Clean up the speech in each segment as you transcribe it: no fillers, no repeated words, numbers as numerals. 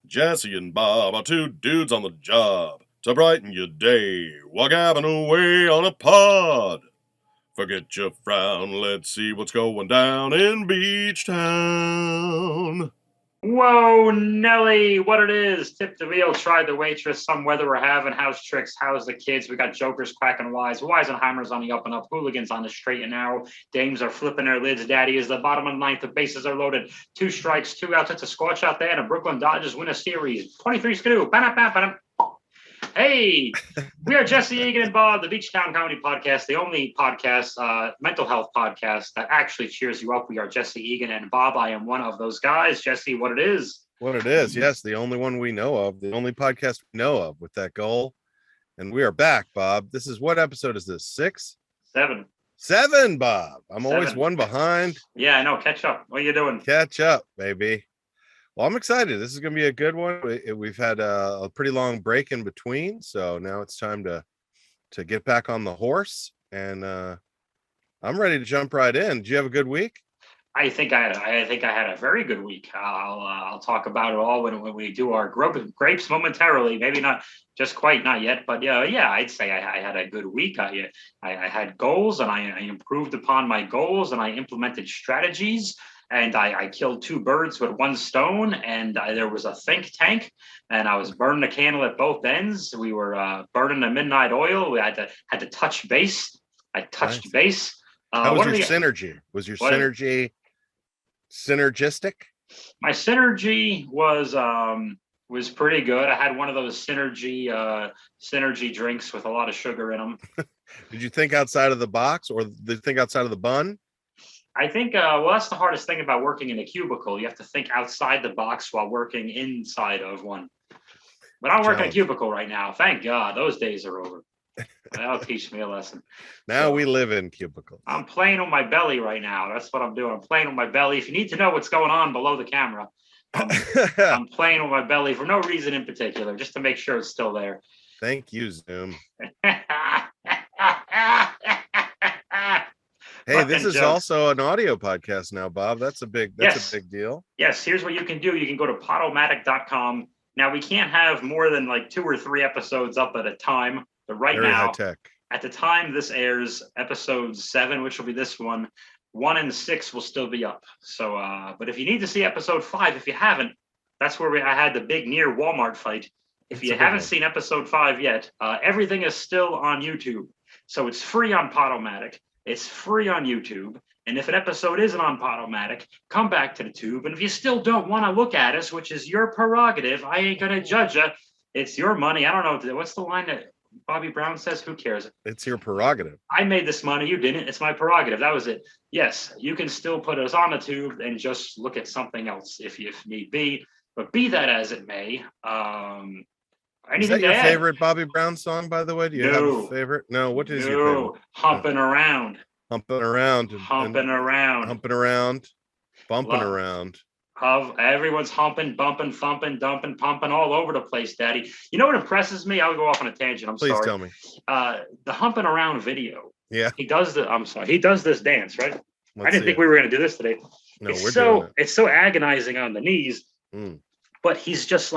Jesse and Bob are two dudes on the job to brighten your day while gabbing away on a pod. Forget your frown, let's see what's going down in Beachtown. Whoa, Nelly, what it is? Tip the wheel, tried the waitress, some weather we're having, house tricks, how's the kids? We got jokers cracking wise, Weisenheimers on the up and up, hooligans on the straight and narrow, dames are flipping their lids, daddy is the bottom of the ninth, the bases are loaded, 2 strikes, 2 outs, it's a scorch out there, and the Brooklyn Dodgers win a series, 23 skidoo, ba-da-ba-ba-dum. Hey, we are Jesse Egan and Bob, the Beachtown Comedy Podcast, the only podcast, mental health podcast that actually cheers you up. We are Jesse Egan and Bob. I am one of those guys. Jesse, what it is? What it is, yes, the only one we know of, the only podcast we know of with that goal. And we are back, Bob. This is, what episode is this? 6? 7. 7, Bob. I'm 7. always one behind. Yeah, I know. Catch up. What are you doing? Catch up, baby. Well, I'm excited. This is going to be a good one. We've had a pretty long break in between, so now it's time to get back on the horse, and I'm ready to jump right in. Did you have a good week? I think I had a very good week. I'll talk about it all when we do our grapes momentarily. Maybe not just quite, not yet, but yeah, I'd say I had a good week. I had goals, and I improved upon my goals, and I implemented strategies. And I killed 2 birds with 1 stone, and there was a think tank, and I was burning the candle at both ends. We were burning the midnight oil. We had to touch base. I touched base. How was your synergy? Was your synergy synergistic? My synergy was pretty good. I had one of those synergy drinks with a lot of sugar in them. Did you think outside of the box, or did you think outside of the bun? I think, well, that's the hardest thing about working in a cubicle. You have to think outside the box while working inside of one. But I'm working a cubicle right now. Thank God. Those days are over. That'll teach me a lesson. Now we live in cubicles. I'm playing on my belly right now. That's what I'm doing. I'm playing on my belly. If you need to know what's going on below the camera, I'm playing on my belly for no reason in particular, just to make sure it's still there. Thank you, Zoom. Hey, this is also an audio podcast now, Bob. That's a big deal. Yes, here's what you can do. You can go to podomatic.com. Now, we can't have more than like 2 or 3 episodes up at a time. But right now, at the time this airs, episode 7, which will be this one, 1 and 6 will still be up. So, but if you need to see episode 5, if you haven't, that's where I had the big near Walmart fight. If you haven't seen episode 5 yet, everything is still on YouTube. So it's free on Podomatic. It's free on YouTube. And if an episode isn't on Podomatic, come back to the tube. And if you still don't want to look at us, which is your prerogative, I ain't going to judge you. It's your money. I don't know. What's the line that Bobby Brown says? Who cares? It's your prerogative. I made this money. You didn't. It's my prerogative. That was it. Yes, you can still put us on the tube and just look at something else if need be. But be that as it may, is that your favorite Bobby Brown song, by the way? Do you have a favorite? No. What is your favorite? Humping around. Humping around. Humping around. Humping around. Bumping around. Everyone's humping, bumping, thumping, dumping, pumping all over the place, Daddy. You know what impresses me? I'll go off on a tangent. Please tell me. The humping around video. Yeah. He does this dance, right? I didn't think we were going to do this today. No, we're doing it. It's so agonizing on the knees. But he's just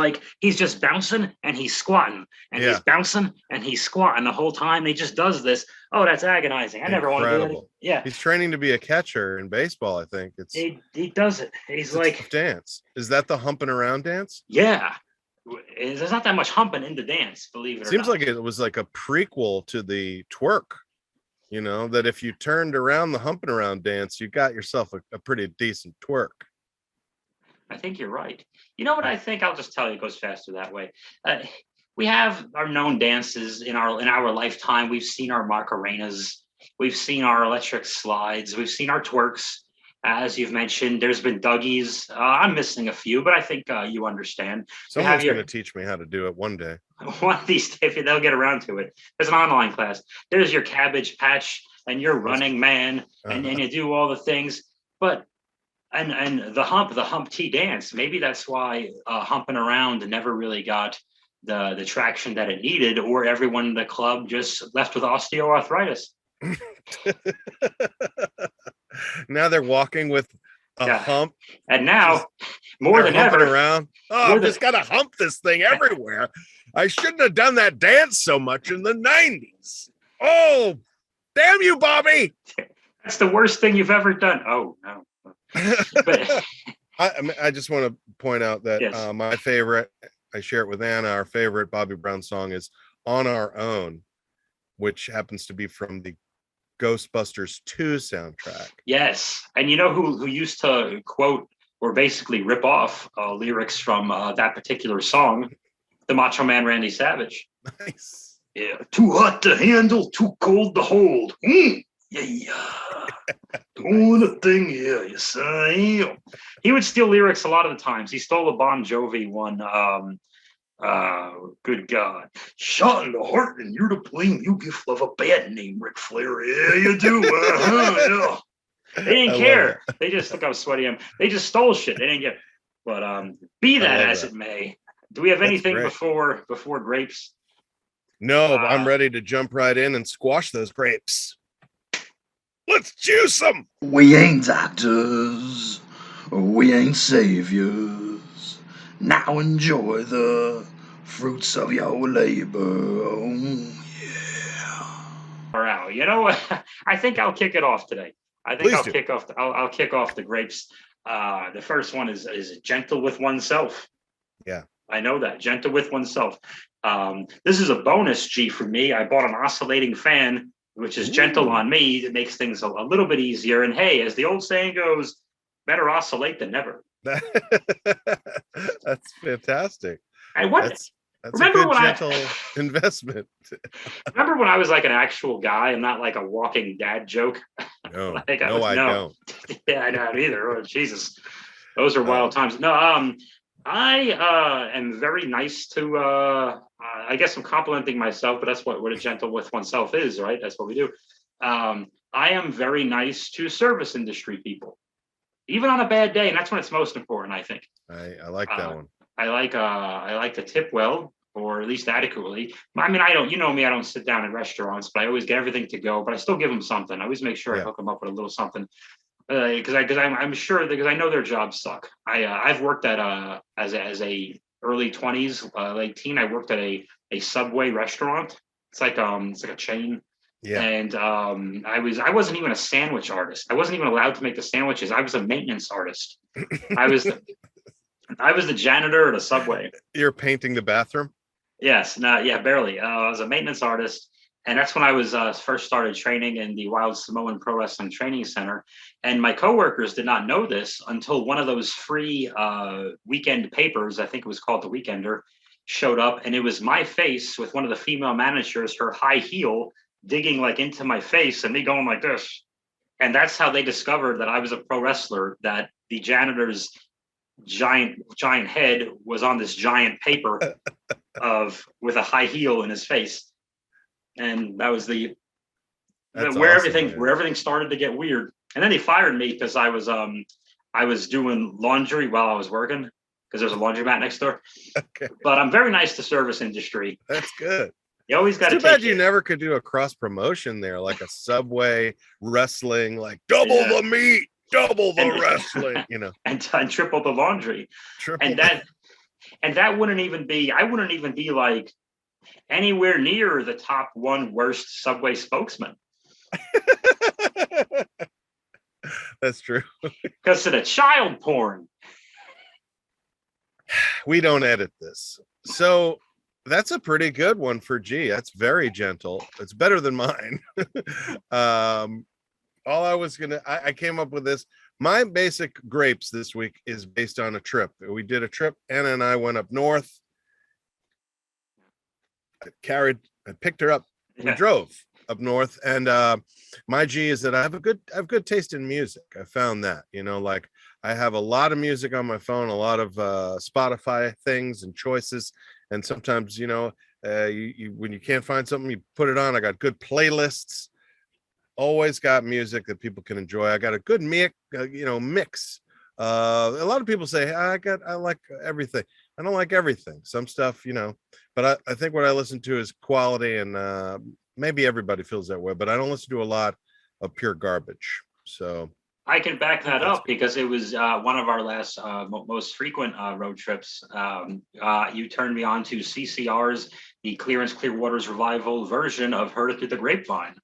bouncing and he's squatting and he's bouncing and he's squatting the whole time. He just does this. Oh, that's agonizing. I never want to do that. Yeah. He's training to be a catcher in baseball, I think. He does it. He's like dance. Is that the humping around dance? Yeah. There's not that much humping in the dance, believe it or not. Seems like it was like a prequel to the twerk. You know, that if you turned around the humping around dance, you got yourself a pretty decent twerk. I think you're right. You know what I think? I'll just tell you, it goes faster that way. We have our known dances in our lifetime. We've seen our Macarenas. We've seen our electric slides. We've seen our twerks. As you've mentioned, there's been Dougies. I'm missing a few, but I think you understand. Someone's going to teach me how to do it one day. One of these days, they'll get around to it. There's an online class. There's your Cabbage Patch and your Running Man, and you do all the things. But And the hump T dance, maybe that's why humping around never really got the traction that it needed, or everyone in the club just left with osteoarthritis. Now they're walking with a hump. And now, more than ever, around. Oh, I've just got to hump this thing everywhere. I shouldn't have done that dance so much in the 90s. Oh, damn you, Bobby. That's the worst thing you've ever done. Oh, no. But I just want to point out that my favorite, I share it with Anna, our favorite Bobby Brown song is On Our Own, which happens to be from the Ghostbusters 2 soundtrack. Yes. And you know who used to quote or basically rip off lyrics from that particular song? The Macho Man Randy Savage. Nice. Yeah. Too hot to handle, too cold to hold. Yeah. Doing a thing, yeah, yes I am. He would steal lyrics a lot of the times. He stole a Bon Jovi one. Good God. Shot in the heart and you're to blame. You give love a bad name, Ric Flair. Yeah, you do. Yeah. They didn't care. They just, look how sweaty I am. They just stole shit. They didn't get. But be that as it may. Do we have anything before grapes? No, I'm ready to jump right in and squash those grapes. Let's juice them. We ain't doctors. We ain't saviors. Now enjoy the fruits of your labor. Oh, yeah. All right. You know what? I think I'll kick it off today. I'll kick off the grapes. The first one is gentle with oneself. Yeah. I know that. Gentle with oneself. This is a bonus G for me. I bought an oscillating fan, which is gentle on me. It makes things a little bit easier. And hey, as the old saying goes, better oscillate than never. That's fantastic. That's remember a good gentle investment. Remember when I was like an actual guy and not like a walking dad joke? No, I don't. Yeah, I don't either. Oh, Jesus. Those are wild times. No, I am very nice to I guess I'm complimenting myself, but that's what a gentle with oneself is, right? That's what we do. I am very nice to service industry people, even on a bad day, and that's when it's most important, I think. I like that one. I like to tip well, or at least adequately. I mean, I don't sit down in restaurants, but I always get everything to go, but I still give them something. I always make sure I hook them up with a little something. Because I'm sure, because I know their jobs suck. I've worked at as a early 20s, late teen. I worked at a Subway restaurant. It's like a chain. Yeah. And I wasn't even a sandwich artist. I wasn't even allowed to make the sandwiches. I was a maintenance artist. I was the janitor at a Subway. You're painting the bathroom? Yes. Barely. I was a maintenance artist. And that's when I was first started training in the Wild Samoan Pro Wrestling Training Center. And my coworkers did not know this until one of those free weekend papers, I think it was called The Weekender, showed up. And it was my face with one of the female managers, her high heel, digging like into my face and me going like this. And that's how they discovered that I was a pro wrestler, that the janitor's giant head was on this giant paper with a high heel in his face. And that was where everything started to get weird. And then they fired me because I was doing laundry while I was working, because there's a laundromat next door. Okay. But I'm very nice to service industry. That's good. You always got to. Too bad you never could do a cross promotion there, like a Subway wrestling, like double the meat, double the wrestling, and triple the laundry. And that wouldn't even be. I wouldn't even be like anywhere near the top one worst Subway spokesman. That's true. Because of the child porn. We don't edit this. So that's a pretty good one for G. That's very gentle. It's better than mine. I came up with this. My basic grapes this week is based on a trip. We did a trip. Anna and I went up north. I picked her up. We drove up north, and my G is that I have good taste in music. I found that, like I have a lot of music on my phone, a lot of Spotify things and choices, and sometimes you when you can't find something, you put it on. I got good playlists. Always got music that people can enjoy. I got a good mix. A lot of people say I like everything. I don't like everything. Some stuff, but I think what I listen to is quality, and maybe everybody feels that way, but I don't listen to a lot of pure garbage. So I can back that up because it was one of our last most frequent road trips. You turned me on to CCR's The Clearance Clearwater's revival version of Heard It Through the Grapevine.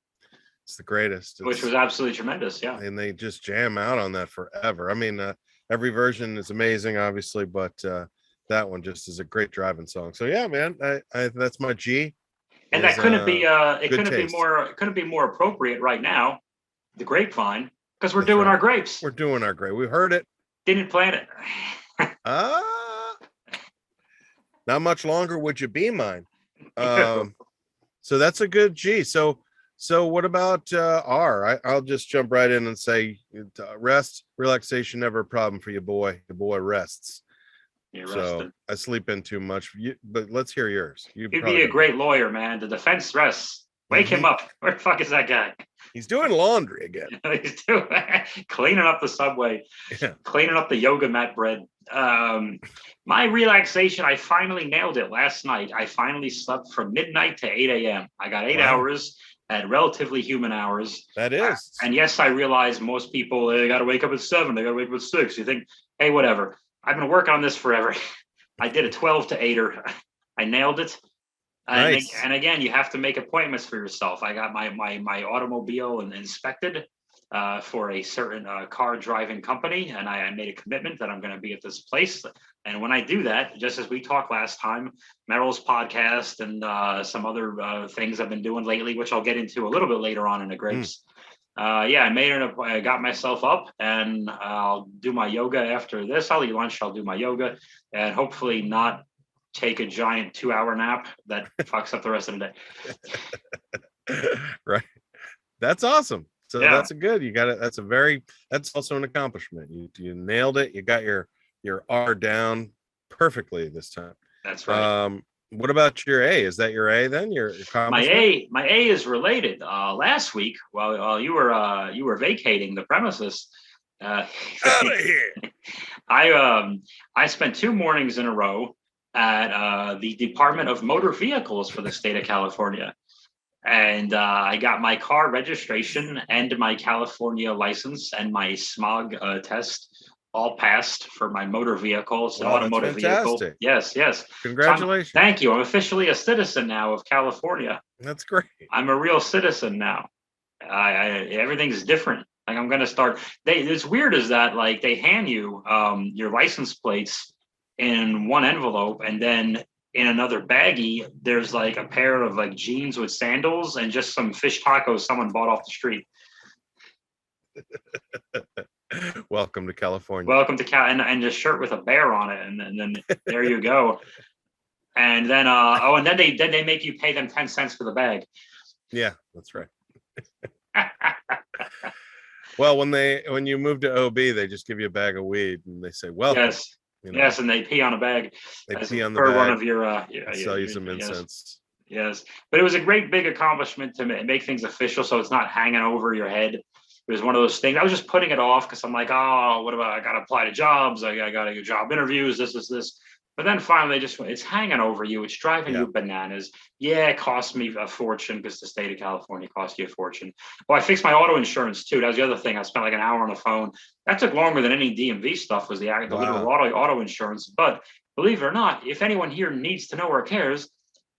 It's the greatest. Which was absolutely tremendous, yeah. And they just jam out on that forever. I mean, every version is amazing, obviously, but that one just is a great driving song. So yeah, man, I that's my G. And that couldn't be couldn't be more appropriate right now. The Grapevine, because we're doing our grapes. We're doing our grape. We heard it. Didn't plan it. Not much longer would you be mine. So that's a good G. So what about R? I'll just jump right in and say rest, relaxation, never a problem for you, boy. The boy rests. So I sleep in too much. But let's hear yours. You'd be a great lawyer, man. The defense rests. Wake him up. Where the fuck is that guy? He's doing laundry again. He's doing cleaning up the subway, cleaning up the yoga mat bread. My relaxation, I finally nailed it last night. I finally slept from midnight to 8 a.m. I got 8 hours at relatively human hours. That is. And yes, I realize most people, they got to wake up at 7. They got to wake up at 6. You think, hey, whatever. I've been working on this forever. I did a 12 to 8-er. I nailed it. Nice. And again, you have to make appointments for yourself. I got my automobile inspected for a certain car driving company, and I made a commitment that I'm going to be at this place. And when I do that, just as we talked last time, Merrill's podcast and some other things I've been doing lately, which I'll get into a little bit later on in the grapes. I got myself up, and I'll do my yoga after this. I'll eat lunch. I'll do my yoga, and hopefully not take a giant 2-hour nap that fucks up the rest of the day. Right. That's awesome. So that's a good. You got it. That's also an accomplishment. You nailed it. You got your R down perfectly this time. That's right. What about your A? Is that your A then? Your my A is related. Last week, while you were vacating the premises, out of here. I spent 2 mornings in a row at the Department of Motor Vehicles for the state of California. And I got my car registration and my California license and my smog test all passed for my motor vehicle. It's an automotive vehicle. Yes. Congratulations. So thank you. I'm officially a citizen now of California. That's great. I'm a real citizen now. Everything's different. Like I'm going to start. It's weird is that like they hand you your license plates in one envelope, and then in another baggie, there's like a pair of like jeans with sandals and just some fish tacos someone bought off the street. Welcome to California. Welcome to Cal, and a shirt with a bear on it, and then there you go. And then and then they make you pay them 10 cents for the bag. Yeah, that's right. Well, when you move to OB, they just give you a bag of weed and they say, "Welcome." Yes. Yes, and they pee on a bag. They pee on the bag. One of your sell you some incense. Yes, but it was a great big accomplishment to make things official, so it's not hanging over your head. It was one of those things. I was just putting it off because I'm like, oh, what about I got to apply to jobs? I got to get job interviews. This. But then finally, it's hanging over you. It's driving you bananas. Yeah, it cost me a fortune because the state of California cost you a fortune. Well, I fixed my auto insurance too. That was the other thing. I spent like an hour on the phone. That took longer than any DMV stuff was the literal auto insurance. But believe it or not, if anyone here needs to know or cares,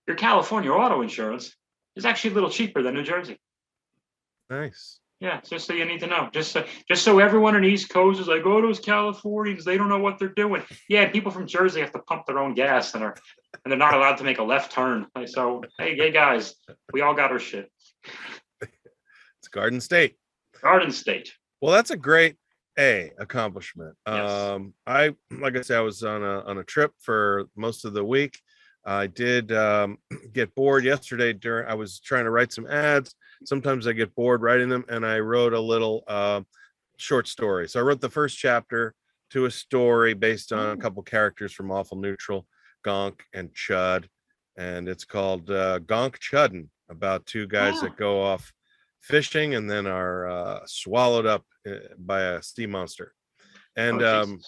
your California auto insurance is actually a little cheaper than New Jersey. Nice. Yeah, just so you need to know. Just so everyone in the East Coast is like, oh, those Californians, they don't know what they're doing. Yeah, people from Jersey have to pump their own gas and they're not allowed to make a left turn. So, hey guys, we all got our shit. It's Garden State. Garden State. Well, that's a great accomplishment. Yes. I was on a trip for most of the week. I did get bored yesterday I was trying to write some ads. Sometimes I get bored writing them, and I wrote a little short story. So I wrote the first chapter to a story based on a couple characters from Awful Neutral, Gonk and Chud, and it's called Gonk Chuddin', about 2 guys that go off fishing and then are swallowed up by a sea monster. And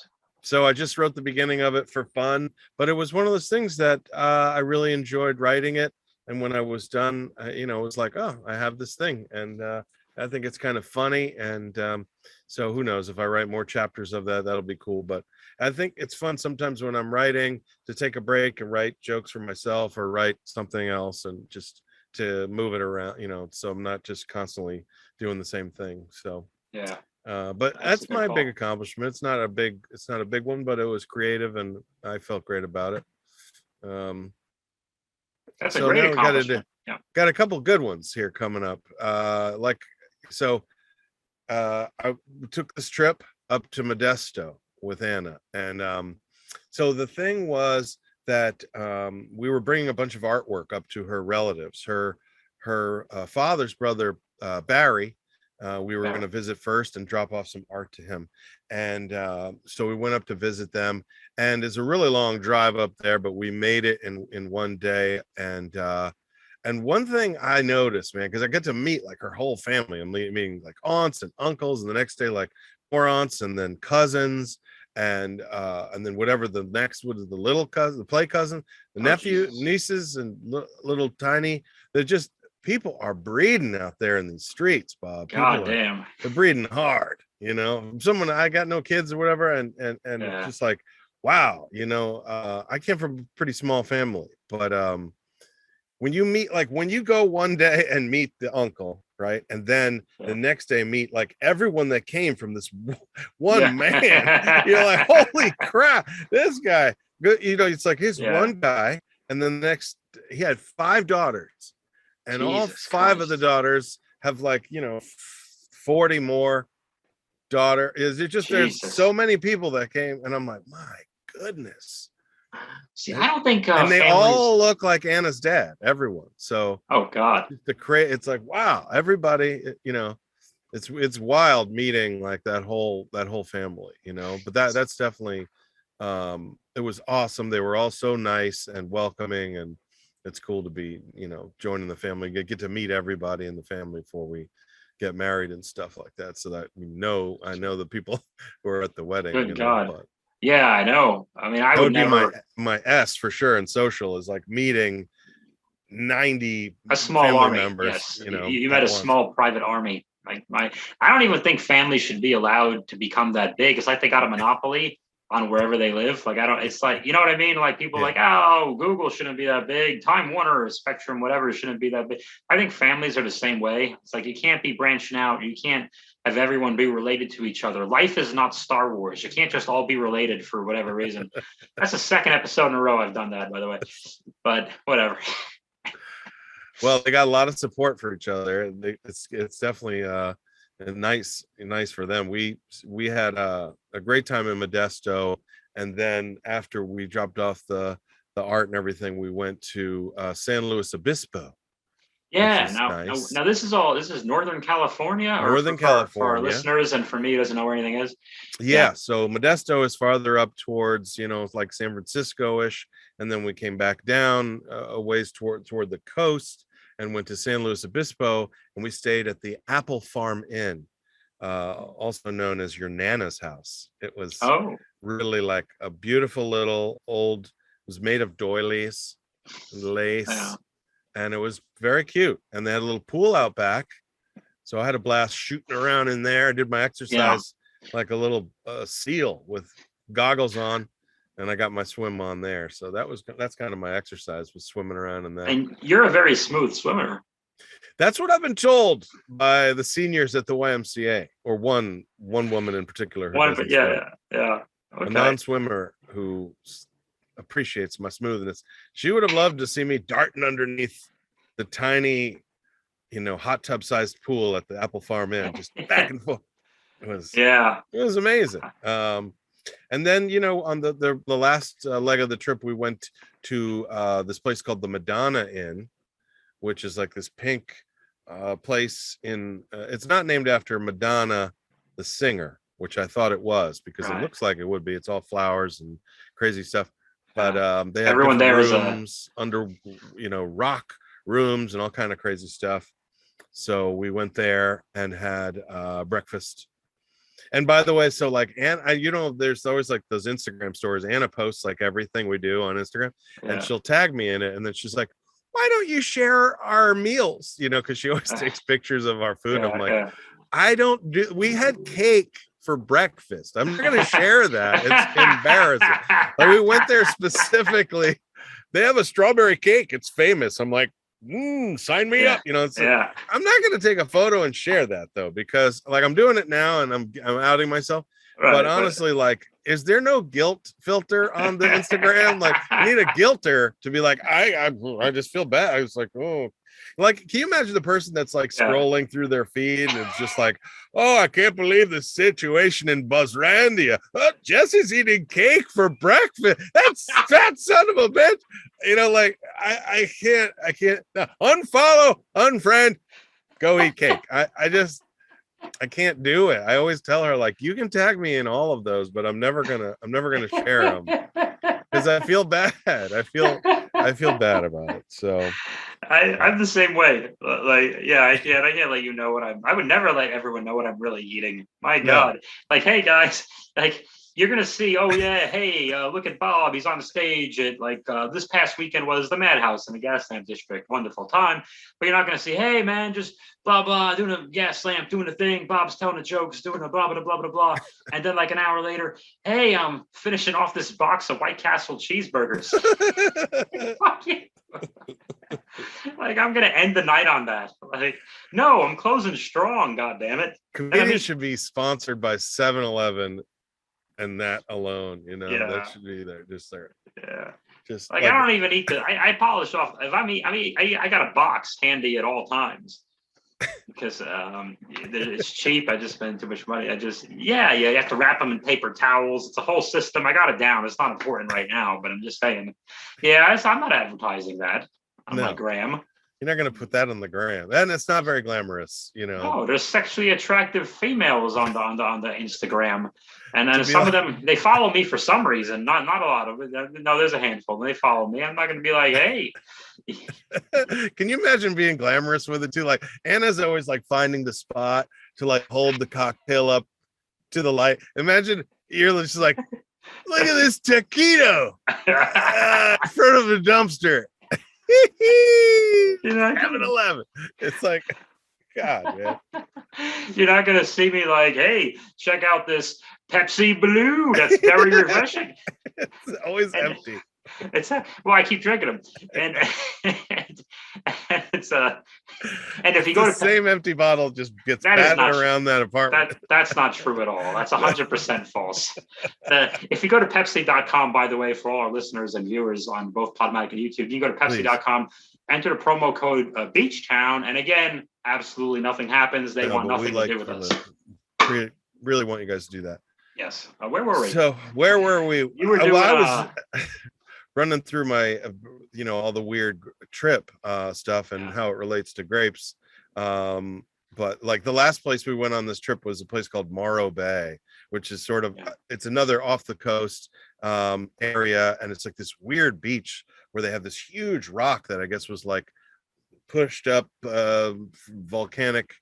so I just wrote the beginning of it for fun, but it was one of those things that I really enjoyed writing it. And when I was done, it was like, oh, I have this thing. And I think it's kind of funny, and so who knows, if I write more chapters of that, that'll be cool. But I think it's fun sometimes when I'm writing to take a break and write jokes for myself or write something else, and just to move it around, so I'm not just constantly doing the same thing. So yeah, but that's my big accomplishment. It's not a big one, but it was creative and I felt great about it. That's a great accomplishment. Got a couple good ones here coming up. I took this trip up to Modesto with Anna, and so the thing was that we were bringing a bunch of artwork up to her relatives. Her father's brother, Barry, we were going to visit first and drop off some art to him, and so we went up to visit them, and it's a really long drive up there, but we made it in one day. And one thing I noticed, man, because I get to meet like her whole family. I'm meeting like aunts and uncles, and the next day like more aunts, and then cousins, and then whatever the next, what is the little cousin, the play cousin, the nephew, nieces, and little tiny. They're just, people are breeding out there in these streets, Bob. God damn, they're breeding hard. Someone, I got no kids or whatever, and just like, wow, I came from a pretty small family, but when you meet, like when you go one day and meet the uncle, right, and then the next day meet like everyone that came from this one man, you're like, holy crap, this guy good. It's like his one guy, and then the next, he had 5 daughters, and Jesus all 5 Christ. Of the daughters have like 40 more daughter. Is it just Jesus. There's so many people that came, and I'm like, my goodness. See, I don't think and they all look like Anna's dad, everyone. So oh god, it's like, wow, everybody, it's wild meeting like that whole family, but that's definitely it was awesome. They were all so nice and welcoming, and it's cool to be joining the family, get to meet everybody in the family before we get married and stuff like that, so that I know the people who are at the wedding. Good God. But yeah, I know. I mean, I would never. Be my S for sure in social is like meeting 90 a small army members. Yes, you met a small private army. Like I don't even think families should be allowed to become that big. It's like they got a monopoly on wherever they live. Like it's like, you know what I mean? Like people like, oh, Google shouldn't be that big. Time Warner or Spectrum, whatever, shouldn't be that big. I think families are the same way. It's like you can't be branching out. You can't have everyone be related to each other. Life is not Star Wars. You can't just all be related for whatever reason. That's the second episode in a row I've done that, by the way. But whatever. Well, they got a lot of support for each other. It's definitely nice for them. We had a great time in Modesto, and then after we dropped off the art and everything, we went to San Luis Obispo. Yeah, now this is Northern California, for our listeners, and for me who doesn't know where anything is. Yeah, so Modesto is farther up towards, like San Francisco-ish, and then we came back down a ways toward the coast and went to San Luis Obispo, and we stayed at the Apple Farm Inn, also known as your Nana's house. It was really like a beautiful little old, it was made of doilies and lace, and it was very cute. And they had a little pool out back, so I had a blast shooting around in there. I did my exercise like a little seal with goggles on, and I got my swim on there. So that's kind of my exercise, was swimming around in that. And you're a very smooth swimmer. That's what I've been told by the seniors at the YMCA, or one woman in particular. Okay. A non-swimmer who appreciates my smoothness. She would have loved to see me darting underneath the tiny, hot tub sized pool at the Apple Farm Inn, just back and forth. It was amazing. And then on the last leg of the trip, we went to this place called the Madonna Inn, which is like this pink place in it's not named after Madonna the singer, which I thought it was, because it looks like it would be. It's all flowers and crazy stuff, but they have everyone there rooms under rock rooms and all kind of crazy stuff. So we went there and had breakfast. And by the way, so like Anna, there's always like those Instagram stories. Anna posts like everything we do on Instagram, and she'll tag me in it, and then she's like, why don't you share our meals? You know, because she always takes pictures of our food. I'm like, I don't do. We had cake for breakfast. I'm not going to share that. It's embarrassing. Like, we went there specifically. They have a strawberry cake. It's famous. I'm like, sign me up. You know, I'm not going to take a photo and share that though, because like I'm doing it now and I'm outing myself. Right, but honestly, like, is there no guilt filter on the Instagram? Like, I need a guilter to be like, I just feel bad. I was like, oh, like, can you imagine the person that's like scrolling through their feed and it's just like, oh, I can't believe the situation in Buzzrandia. Oh, Jesse's eating cake for breakfast. That's that son of a bitch. You know, like, I can't no, unfollow, unfriend, go eat cake. I can't do it. I always tell her, like, you can tag me in all of those, but I'm never gonna share them because I feel bad. I feel bad about it. So I'm the same way. Like, I can't let you know what I would never let everyone know what I'm really eating. My God. Like, hey guys, like, you're gonna see, oh yeah, hey, look at Bob, he's on the stage at like this past weekend was the Madhouse in the Gas Lamp District, wonderful time. But you're not gonna see, hey man, just blah blah, doing a gas lamp, doing a thing, Bob's telling the jokes, doing a blah blah blah blah blah. And then like an hour later, hey, I'm finishing off this box of White Castle cheeseburgers. Like, I'm gonna end the night on that. Like, no, I'm closing strong, god damn it. Comedians should be sponsored by 7-Eleven and that alone, you know, that should be there, just there. Just like I don't even eat I polish off. If I got a box handy at all times because it's cheap. I just spend too much money. You have to wrap them in paper towels. It's a whole system. I got it down. It's not important right now, but I'm just saying, I'm not advertising that on my gram. You're not going to put that on the gram, and it's not very glamorous, you know. No, there's sexually attractive females on the Instagram, and then some of them, they follow me for some reason. Not a lot of it. No, there's a handful. They follow me. I'm not going to be like, hey. Can you imagine being glamorous with it too? Like, Anna's always like finding the spot to like hold the cocktail up to the light. Imagine you're just like, look at this taquito in front of a dumpster. 7-Eleven. It's like, God, man. You're not gonna see me like, hey, check out this Pepsi Blue. That's very refreshing. It's always empty. It's I keep drinking them, and it's and if you go to the same empty bottle just gets batted around that apartment. That's not true at all. That's 100% false. If you go to Pepsi.com, by the way, for all our listeners and viewers on both Podomatic and YouTube, you can go to Pepsi.com, enter the promo code Beachtown, and again, absolutely nothing happens. They want nothing to do with us. Really want you guys to do that. Yes. Where were we? So where were we? You were doing. I was running through my, all the weird trip stuff and how it relates to grapes. But like the last place we went on this trip was a place called Morro Bay, which is sort of, it's another off the coast area. And it's like this weird beach where they have this huge rock that I guess was like pushed up volcanic.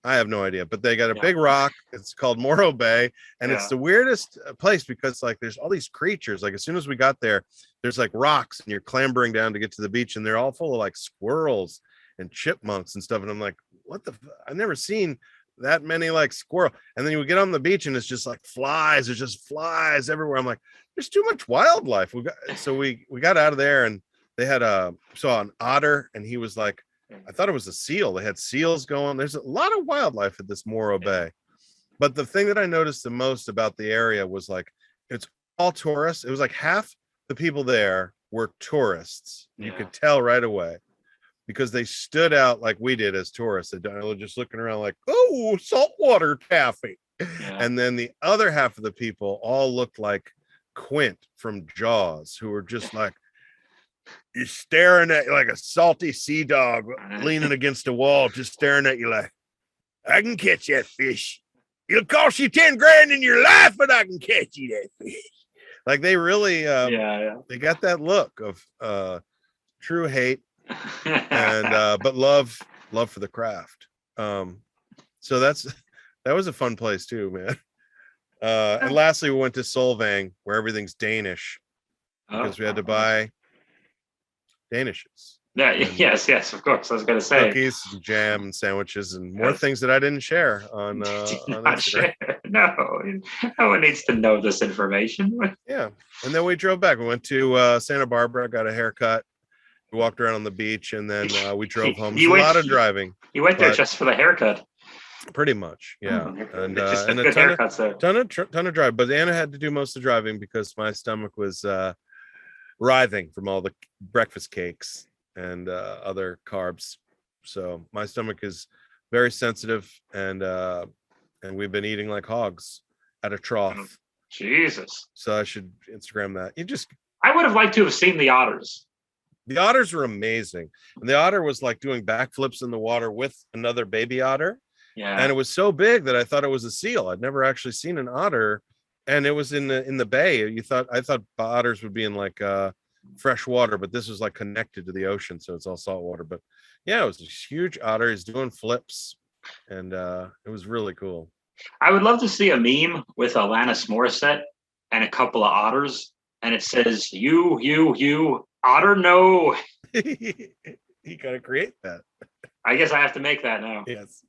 I have no idea, but they got a big rock. It's called Morro Bay, and it's the weirdest place because like there's all these creatures. Like as soon as we got there, there's like rocks, and you're clambering down to get to the beach, and they're all full of like squirrels and chipmunks and stuff. And I'm like, what the? I've never seen that many like squirrel. And then you get on the beach, and it's just like flies. There's just flies everywhere. I'm like, there's too much wildlife. We got out of there, and they had saw an otter, and he was like, I thought it was a seal. They had seals going. There's a lot of wildlife at this Morro Bay. But the thing that I noticed the most about the area was like, it's all tourists. It was like half the people there were tourists. You could tell right away because they stood out like we did as tourists. They were just looking around like, oh, saltwater taffy. And then the other half of the people all looked like Quint from Jaws, who were just like, you're staring at you like a salty sea dog leaning against a wall, just staring at you like, I can catch that fish. It'll cost you 10 grand in your life, but I can catch you that fish. Like they really, they got that look of true hate and but love for the craft. So that was a fun place too, man. And lastly, we went to Solvang, where everything's Danish because we had to buy Danishes. Yeah, yes, of course. I was going to say cookies, and jam, and sandwiches, and more things that I didn't share on Instagram. Share. No one needs to know this information. Yeah, and then we drove back. We went to Santa Barbara, got a haircut. We walked around on the beach, and then we drove home. It was a lot of driving. You went there just for the haircut. Pretty much, yeah. And just and good haircuts there. Ton of drive. But Anna had to do most of the driving because my stomach was writhing from all the breakfast cakes and other carbs. So my stomach is very sensitive, and we've been eating like hogs at a trough. Jesus. So I should Instagram that. I would have liked to have seen the otters. The otters were amazing. And the otter was like doing backflips in the water with another baby otter. Yeah. And it was so big that I thought it was a seal. I'd never actually seen an otter, and it was in the bay. I thought otters would be in like fresh water, but this was like connected to the ocean, so it's all salt water. But yeah, it was this huge otter. He's doing flips, and it was really cool. I would love to see a meme with Alanis Morissette and a couple of otters, and it says you otter no. You gotta create that. I guess I have to make that now. Yes.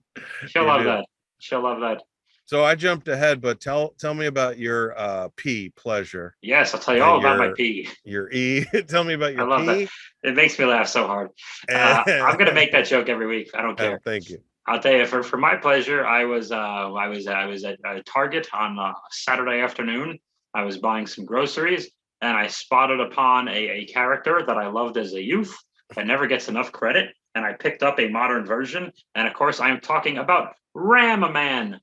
She'll love that. She'll love that. So I jumped ahead, but tell me about your P pleasure. Yes, I'll tell you all about my P. Your E. Tell me about your P. I love that. It makes me laugh so hard. I'm gonna make that joke every week. I don't care. Oh, thank you. I'll tell you, for my pleasure, I was at Target on Saturday afternoon. I was buying some groceries, and I spotted upon a character that I loved as a youth that never gets enough credit. And I picked up a modern version. And of course, I am talking about Ram-Man.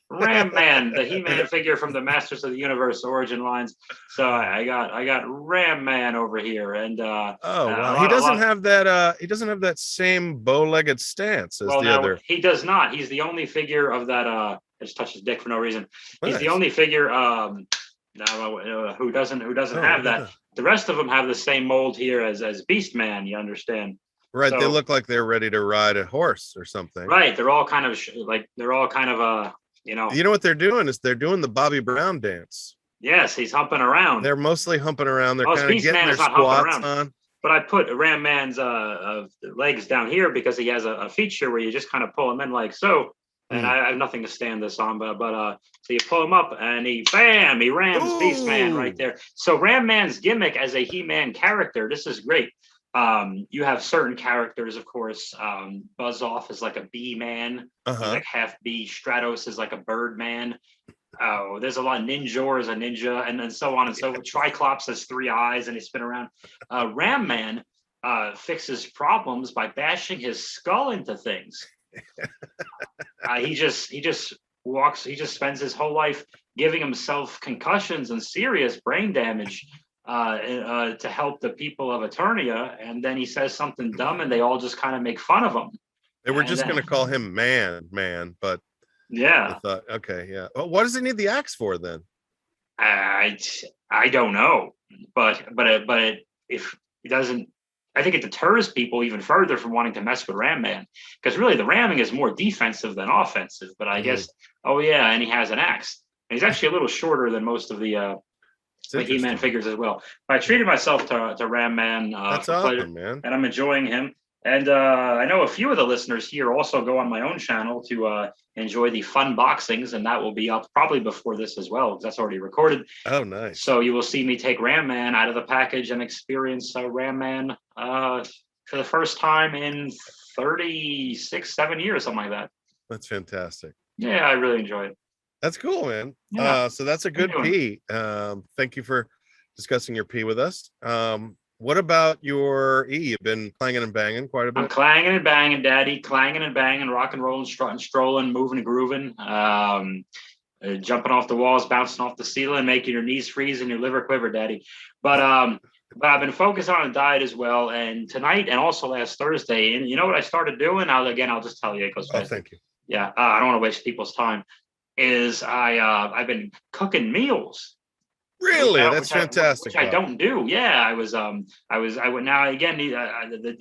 Ram-Man, the He-Man figure from the Masters of the Universe origin lines. So I got Ram-Man over here. And wow. He doesn't have that same bow-legged stance as the other. He does not. He's the only figure of that I just touched his dick for no reason. He's the only figure who doesn't have that. The rest of them have the same mold here as Beastman, you understand? Right, so, they look like they're ready to ride a horse or something. Right, they're all kind of you know what they're doing is they're doing the Bobby Brown dance. Yes, he's humping around. They're mostly humping around. They're kind of getting their squats on. But I put Ram Man's legs down here because he has a feature where you just kind of pull him in like so. And I have nothing to stand this on, but so you pull him up and he rams Beastman right there. So Ram Man's gimmick as a He-Man character, this is great. You have certain characters, of course. Buzz Off is like a bee man, he's like half bee. Stratos is like a bird man. Oh, there's a lot. Ninjor is a ninja, and then so on and so forth. Triclops has 3 eyes and he spin around. Ram Man fixes problems by bashing his skull into things. He just spends his whole life giving himself concussions and serious brain damage to help the people of Eternia, and then he says something dumb and they all just kind of make fun of him. They were just going to call him man, but yeah, I thought, okay, yeah. Well, what does he need the axe for then? I don't know, but if he doesn't, I think it deters people even further from wanting to mess with Ram Man, because really the ramming is more defensive than offensive. But I guess, and he has an axe, and he's actually a little shorter than most of the He-Man figures as well. But I treated myself to Ram Man. That's awesome, man. And I'm enjoying him. And I know a few of the listeners here also go on my own channel to enjoy the fun boxings, and that will be up probably before this as well, because that's already recorded. Oh, nice. So you will see me take Ram Man out of the package and experience Ram Man for the first time in 7 years, something like that. That's fantastic. Yeah, I really enjoy it. That's cool, man. Yeah. So that's a good P. Thank you for discussing your P with us. What about your E? You've been clanging and banging quite a bit. I'm clanging and banging, Daddy. Clanging and banging, rock and rolling, strutting, strolling, moving and grooving. Jumping off the walls, bouncing off the ceiling, making your knees freeze and your liver quiver, Daddy. But I've been focused on a diet as well. And tonight and also last Thursday, and you know what I started doing? I'll just tell you. It goes fast. Thank you. Yeah, I don't want to waste people's time. I've been cooking meals. Really? That's fantastic. Which I don't do. Yeah, I went now again.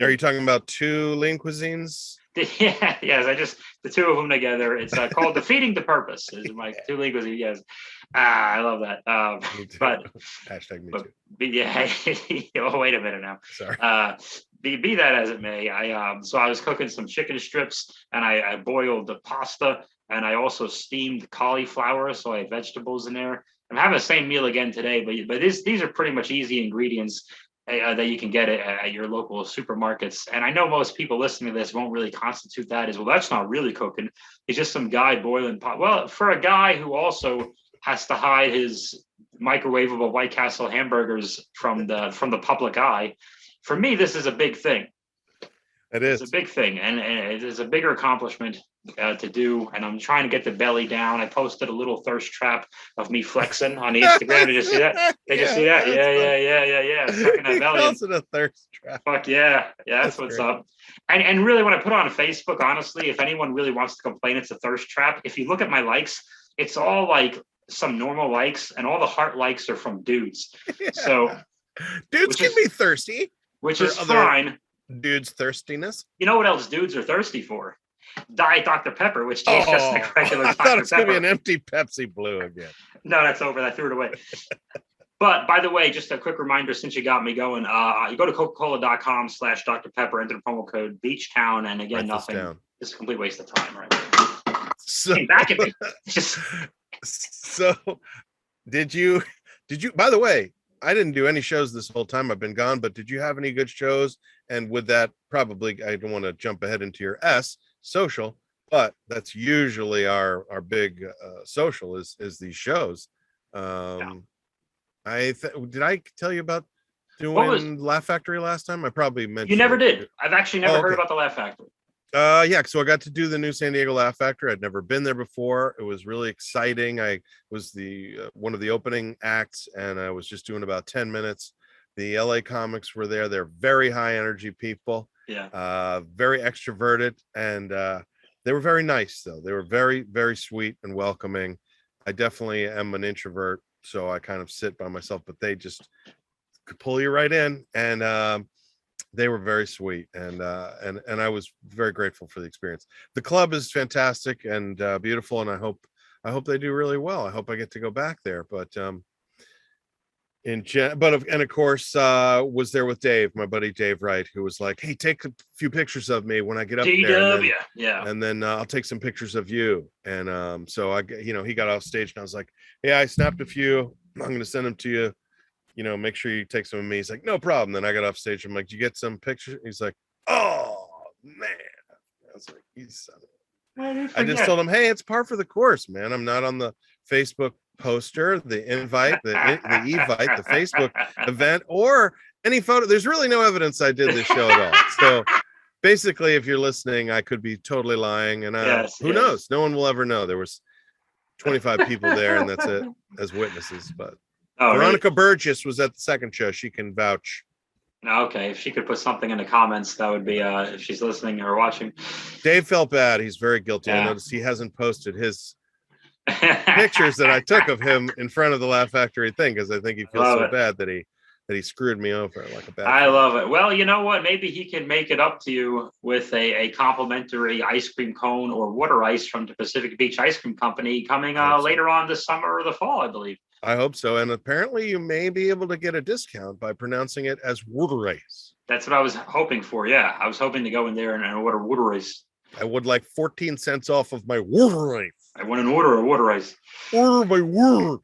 Are you talking about 2 lean cuisines? Yeah, yes. The 2 of them together. It's called Defeating the Purpose. Is my 2 lean cuisines. Yes, I love that. Me too. Hashtag me too. Yeah. Oh, wait a minute now. Sorry. be that as it may, so I was cooking some chicken strips, and I boiled the pasta, and I also steamed cauliflower, so I had vegetables in there. I'm having the same meal again today, but these are pretty much easy ingredients that you can get at your local supermarkets. And I know most people listening to this won't really constitute that as well. That's not really cooking. It's just some guy boiling pot. Well, for a guy who also has to hide his microwavable White Castle hamburgers from the public eye, for me, this is a big thing. It's a big thing, and it is a bigger accomplishment to do. And I'm trying to get the belly down. I posted a little thirst trap of me flexing on Instagram. Did you see that? Did you see that? Yeah. Sucking that belly. Calls it a thirst trap. Fuck yeah. That's what's great. Up. And really, when I put it on Facebook, honestly, if anyone really wants to complain, it's a thirst trap. If you look at my likes, it's all like some normal likes, and all the heart likes are from dudes. Yeah. So dudes can be thirsty, which is fine. Dudes' thirstiness. You know what else dudes are thirsty for? Diet Dr. Pepper, which tastes just like regular Dr. Pepper. I thought it's going to be an empty Pepsi Blue again. No, that's over. I threw it away. But by the way, just a quick reminder, since you got me going, you go to coca-cola.com/Dr. Pepper, enter the promo code Beachtown, and again, nothing. It's a complete waste of time, right? So back at me. So did you, by the way, I didn't do any shows this whole time I've been gone, but did you have any good shows? And with that, probably, I don't want to jump ahead into your social, but that's usually our big social is these shows. Did I tell you about doing Laugh Factory last time? I probably mentioned. You never did. I've actually never heard about the Laugh Factory. Yeah, so I got to do the new San Diego Laugh Factory. I'd never been there before. It was really exciting. I was the one of the opening acts, and I was just doing about 10 minutes. The LA comics were there. They're very high energy people. Yeah. Very extroverted, and they were very nice, though. They were very, very sweet and welcoming. I definitely am an introvert, so I kind of sit by myself, but they just could pull you right in, and they were very sweet, and I was very grateful for the experience. The club is fantastic and beautiful, and I hope they do really well. I hope I get to go back there. But of course, was there with Dave, my buddy Dave Wright, who was like, "Hey, take a few pictures of me when I get up there, and then I'll take some pictures of you." And so he got off stage, and I was like, "Hey, I snapped a few. I'm going to send them to you. Make sure you take some of me." He's like, "No problem." Then I got off stage. I'm like, "Did you get some pictures?" He's like, "Oh man." I was like, I just told him, "Hey, it's par for the course, man. I'm not on the Facebook poster, the invite, the evite, the Facebook event, or any photo. There's really no evidence I did this show at all." So basically, if you're listening, I could be totally lying, and who knows? No one will ever know. There was 25 people there, and that's it as witnesses, but Veronica Burgess was at the second show. She can vouch. Okay, if she could put something in the comments, that would be if she's listening or watching. Dave felt bad. He's very guilty. I noticed he hasn't posted his pictures that I took of him in front of the Laugh Factory thing, because I think he feels so bad that he screwed me over like a bad friend. Love it. Well, you know what? Maybe he can make it up to you with a complimentary ice cream cone or water ice from the Pacific Beach Ice Cream Company coming later on this summer or the fall, I believe. I hope so. And apparently you may be able to get a discount by pronouncing it as water ice. That's what I was hoping for. Yeah. I was hoping to go in there and order water ice. I would like 14 cents off of my water ice. I want an order of water ice. Order my water.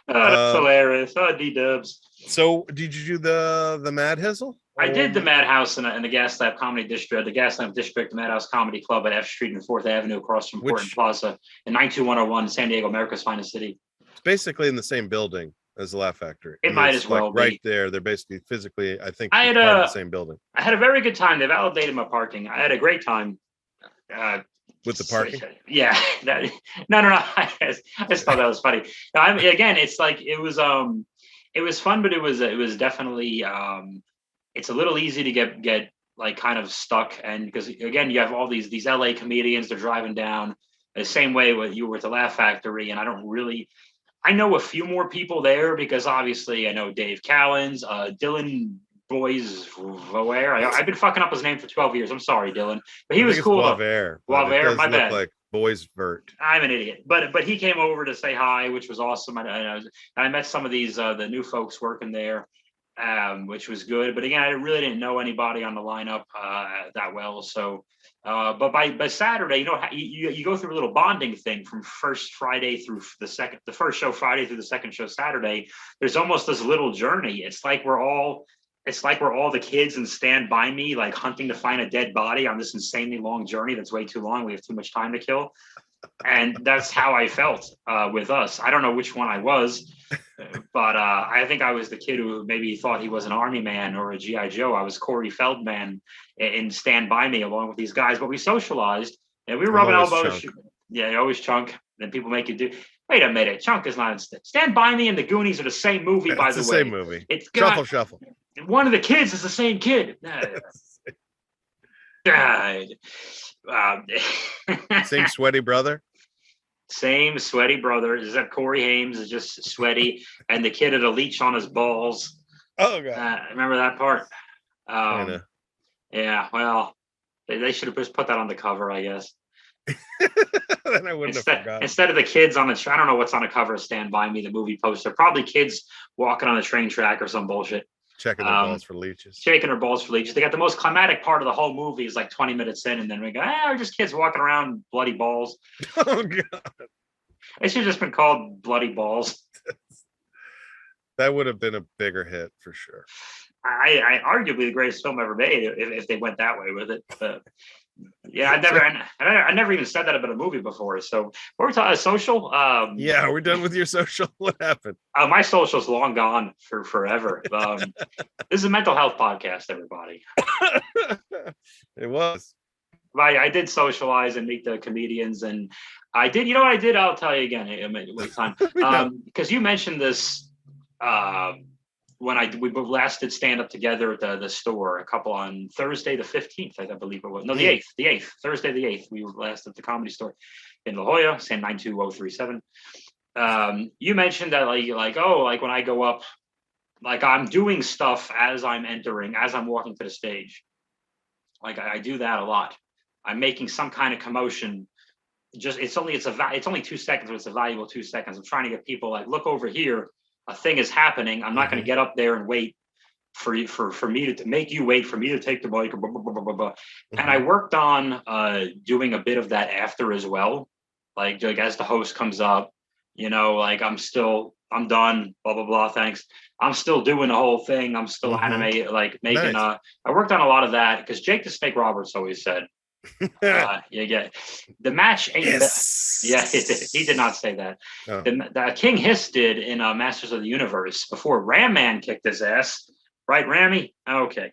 That's hilarious. D-dubs. So did you do the Mad Hizzle? I did the Madhouse in the Gaslamp Comedy District, the Gaslamp District, the Madhouse Comedy Club at F Street and 4th Avenue across from Portland Plaza in 92101, San Diego, America's finest city. It's basically in the same building as the Laugh Factory. It might as well be. Right there. They're basically physically, I think, part of the same building. I had a very good time. They validated my parking. I had a great time. With the parking? Yeah. No. I just thought that was funny. Again, it's like it was fun, but it was definitely it's a little easy to get like kind of stuck, and because again you have all these LA comedians, they're driving down the same way what you were at the Laugh Factory, and I know a few more people there because obviously I know Dave Cowens, Dylan Boys Voer. I've been fucking up his name for 12 years. I'm sorry, Dylan, but he was cool. Voer, my bad. boys vert. I'm an idiot, but he came over to say hi, which was awesome. I met some of these the new folks working there, which was good. But again, I really didn't know anybody on the lineup that well. So, but by Saturday, you know, you go through a little bonding thing from first Friday through the first show Friday through the second show Saturday. There's almost this little journey. It's like we're all the kids in Stand By Me, like hunting to find a dead body on this insanely long journey that's way too long. We have too much time to kill. And that's how I felt with us. I don't know which one I was, but I think I was the kid who maybe thought he was an army man or a G.I. Joe. I was Corey Feldman in Stand By Me along with these guys, but we socialized and we were rubbing elbows. Yeah, you always Chunk. Then people make you do. Wait a minute, Chunk is not in Stand By Me and the Goonies are the same movie, by the way. It's the same movie. It's Shuffle. One of the kids is the same kid. Same sweaty brother. Same sweaty brother. Is that Corey Haim is just sweaty, and the kid had a leech on his balls. Oh god, remember that part? Kinda. Yeah. Well, they should have just put that on the cover, I guess. Then I wouldn't have forgotten. Instead of the kids on the, I don't know what's on the cover of Stand By Me, the movie poster. Probably kids walking on a train track or some bullshit. Checking their balls for leeches. Shaking their balls for leeches. They got the most climatic part of the whole movie is like 20 minutes in, and then we go, we're just kids walking around bloody balls. Oh god. It should have just been called Bloody Balls. That would have been a bigger hit for sure. I arguably the greatest film ever made if they went that way with it. But yeah, I never even said that about a movie before. So we're talking social. Yeah, we're done with your social. What happened? My social's long gone for forever. This is a mental health podcast, everybody. It was. I did socialize and meet the comedians, and I did. You know what I did? I'll tell you again. Wait time. Because you mentioned this when we last did stand up together at the store, a couple on Thursday the 15th, I believe it was. No, the 8th, Thursday the 8th. We were last at the Comedy Store in La Jolla, same 92037. You mentioned that like when I go up, like I'm doing stuff as I'm walking to the stage. Like I do that a lot. I'm making some kind of commotion. It's only 2 seconds, but it's a valuable 2 seconds. I'm trying to get people like, look over here. A thing is happening. I'm not going to get up there and wait for me to make you wait for me to take the mic. Blah, blah, blah, blah, blah. And I worked on doing a bit of that after as well. Like as the host comes up, you know, like I'm done. Blah blah blah. Thanks. I'm still doing the whole thing. I'm still animated, like making. Nice. I worked on a lot of that because Jake the Snake Roberts always said, "Yeah, the match ain't." Yes. Yeah, he did not say that. Oh. The King Hiss did in Masters of the Universe before Ram Man kicked his ass. Right, Rammy? Okay.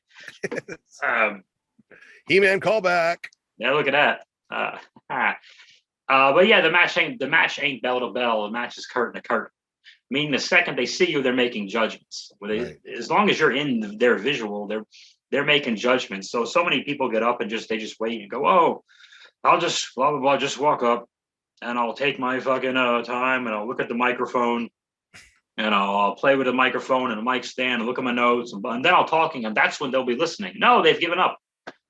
He-Man callback. Yeah, look at that. But yeah, the match ain't bell to bell. The match is curtain to curtain. Meaning the second they see you, they're making judgments. As long as you're in their visual, they're making judgments. So many people get up and they just wait and go, oh, I'll just blah blah blah, just walk up and I'll take my fucking time and I'll look at the microphone and I'll play with the microphone and the mic stand and look at my notes and then I'll talking and that's when they'll be listening. No, they've given up.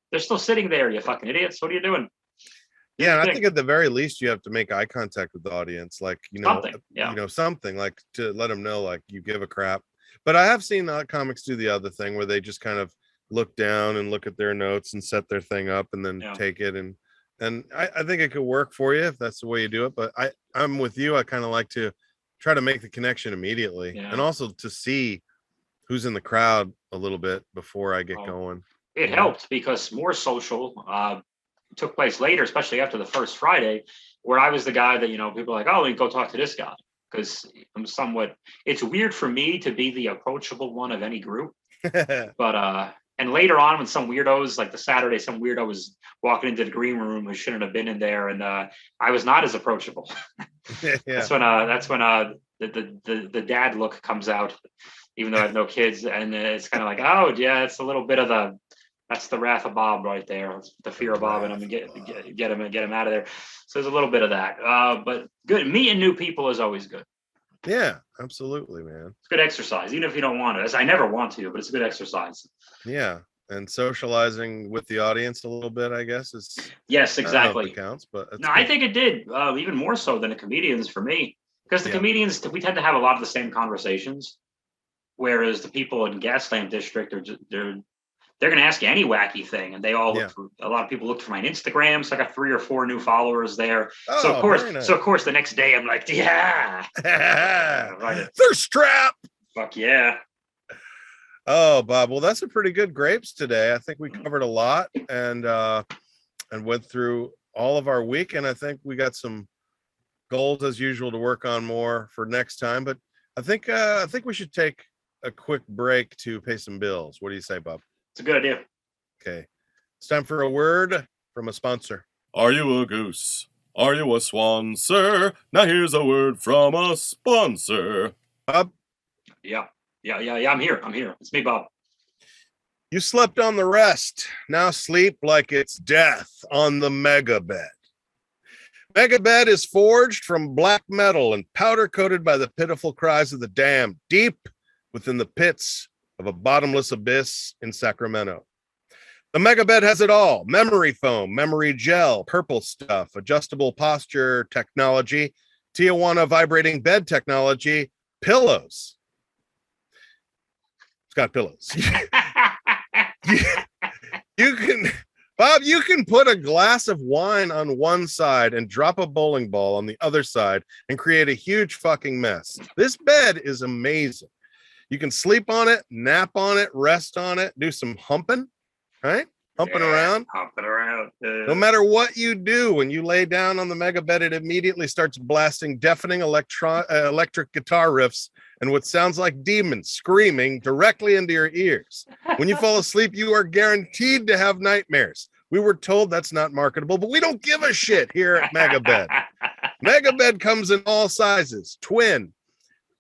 They're still sitting there, you fucking idiots. What are you doing? Yeah, and I think at the very least you have to make eye contact with the audience, like something like to let them know like you give a crap. But I have seen comics do the other thing where they just kind of look down and look at their notes and set their thing up and then take it and I think it could work for you if that's the way you do it. But I'm with you. I kind of like to try to make the connection immediately and also to see who's in the crowd a little bit before I get going. It helped because more social took place later, especially after the first Friday, where I was the guy that, people are like, oh, go talk to this guy. Because it's weird for me to be the approachable one of any group. But, and later on when some weirdos, like the Saturday, some weirdo was walking into the green room who shouldn't have been in there. And I was not as approachable. That's when the dad look comes out, even though I have no kids. And it's kind of like, oh yeah, it's a little bit of that's the wrath of Bob right there. It's the fear of Bob, and I'm gonna get him out of there. So there's a little bit of that. But good meeting new people is always good. Yeah, absolutely, man. It's good exercise, even if you don't want to. I never want to, but it's a good exercise. Yeah, and socializing with the audience a little bit, I guess is yes, exactly counts. But no, I think it did even more so than the comedians for me, because the comedians, we tend to have a lot of the same conversations, whereas the people in Gaslamp District are they're going to ask you any wacky thing, and they all look for, a lot of people look for my Instagram, so I got 3 or 4 new followers there. Oh, so of course, nice. the next day I'm like, thirst trap. Fuck yeah. Oh, Bob. Well, that's a pretty good grapes today. I think we covered a lot and went through all of our week, and I think we got some goals as usual to work on more for next time. But I think we should take a quick break to pay some bills. What do you say, Bob? It's a good idea. Okay. It's time for a word from a sponsor. Are you a goose? Are you a swan, sir? Now here's a word from a sponsor. Bob? Yeah. I'm here. It's me, Bob. You slept on the rest. Now sleep like it's death on the MegaBed. MegaBed is forged from black metal and powder coated by the pitiful cries of the damned deep within the pits of a bottomless abyss in Sacramento. The MegaBed has it all: memory foam, memory gel, purple stuff, adjustable posture technology, Tijuana vibrating bed technology, pillows. It's got pillows. You can, Bob, you can put a glass of wine on one side and drop a bowling ball on the other side and create a huge fucking mess. This bed is amazing. You can sleep on it, nap on it, rest on it, do some humping, right? Humping around. No matter what you do, when you lay down on the MegaBed, it immediately starts blasting deafening electric guitar riffs and what sounds like demons screaming directly into your ears. When you fall asleep, you are guaranteed to have nightmares. We were told that's not marketable, but we don't give a shit here at MegaBed. MegaBed comes in all sizes: twin,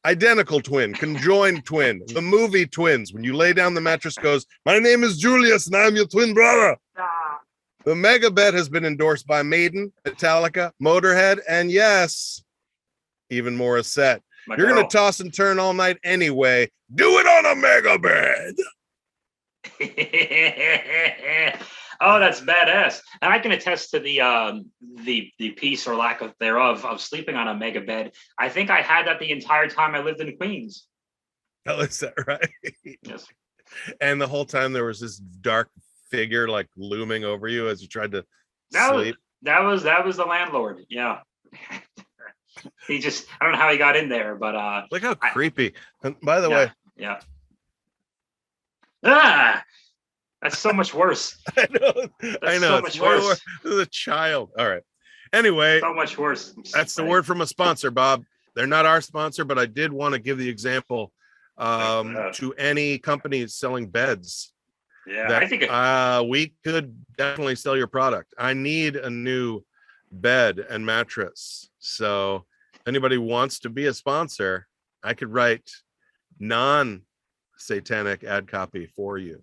identical twin, conjoined twin, the movie Twins. When you lay down, the mattress goes, "My name is Julius and I'm your twin brother." The MegaBed has been endorsed by Maiden, Metallica, Motorhead, and yes, even Morissette. You're going to toss and turn all night anyway. Do it on a MegaBed. Oh, that's badass. And I can attest to the piece or lack of thereof of sleeping on a MegaBed. I think I had that the entire time I lived in Queens. Oh, is that right? Yes. And the whole time there was this dark figure like looming over you as you tried to sleep. That was the landlord. Yeah. He just, I don't know how he got in there, but look how creepy. And by the way, that's so much worse. I know. So much worse. This is a child. All right. Anyway, so much worse. That's the word from a sponsor, Bob. They're not our sponsor, but I did want to give the example to any companies selling beds. Yeah, I think we could definitely sell your product. I need a new bed and mattress. So if anybody wants to be a sponsor, I could write non-satanic ad copy for you.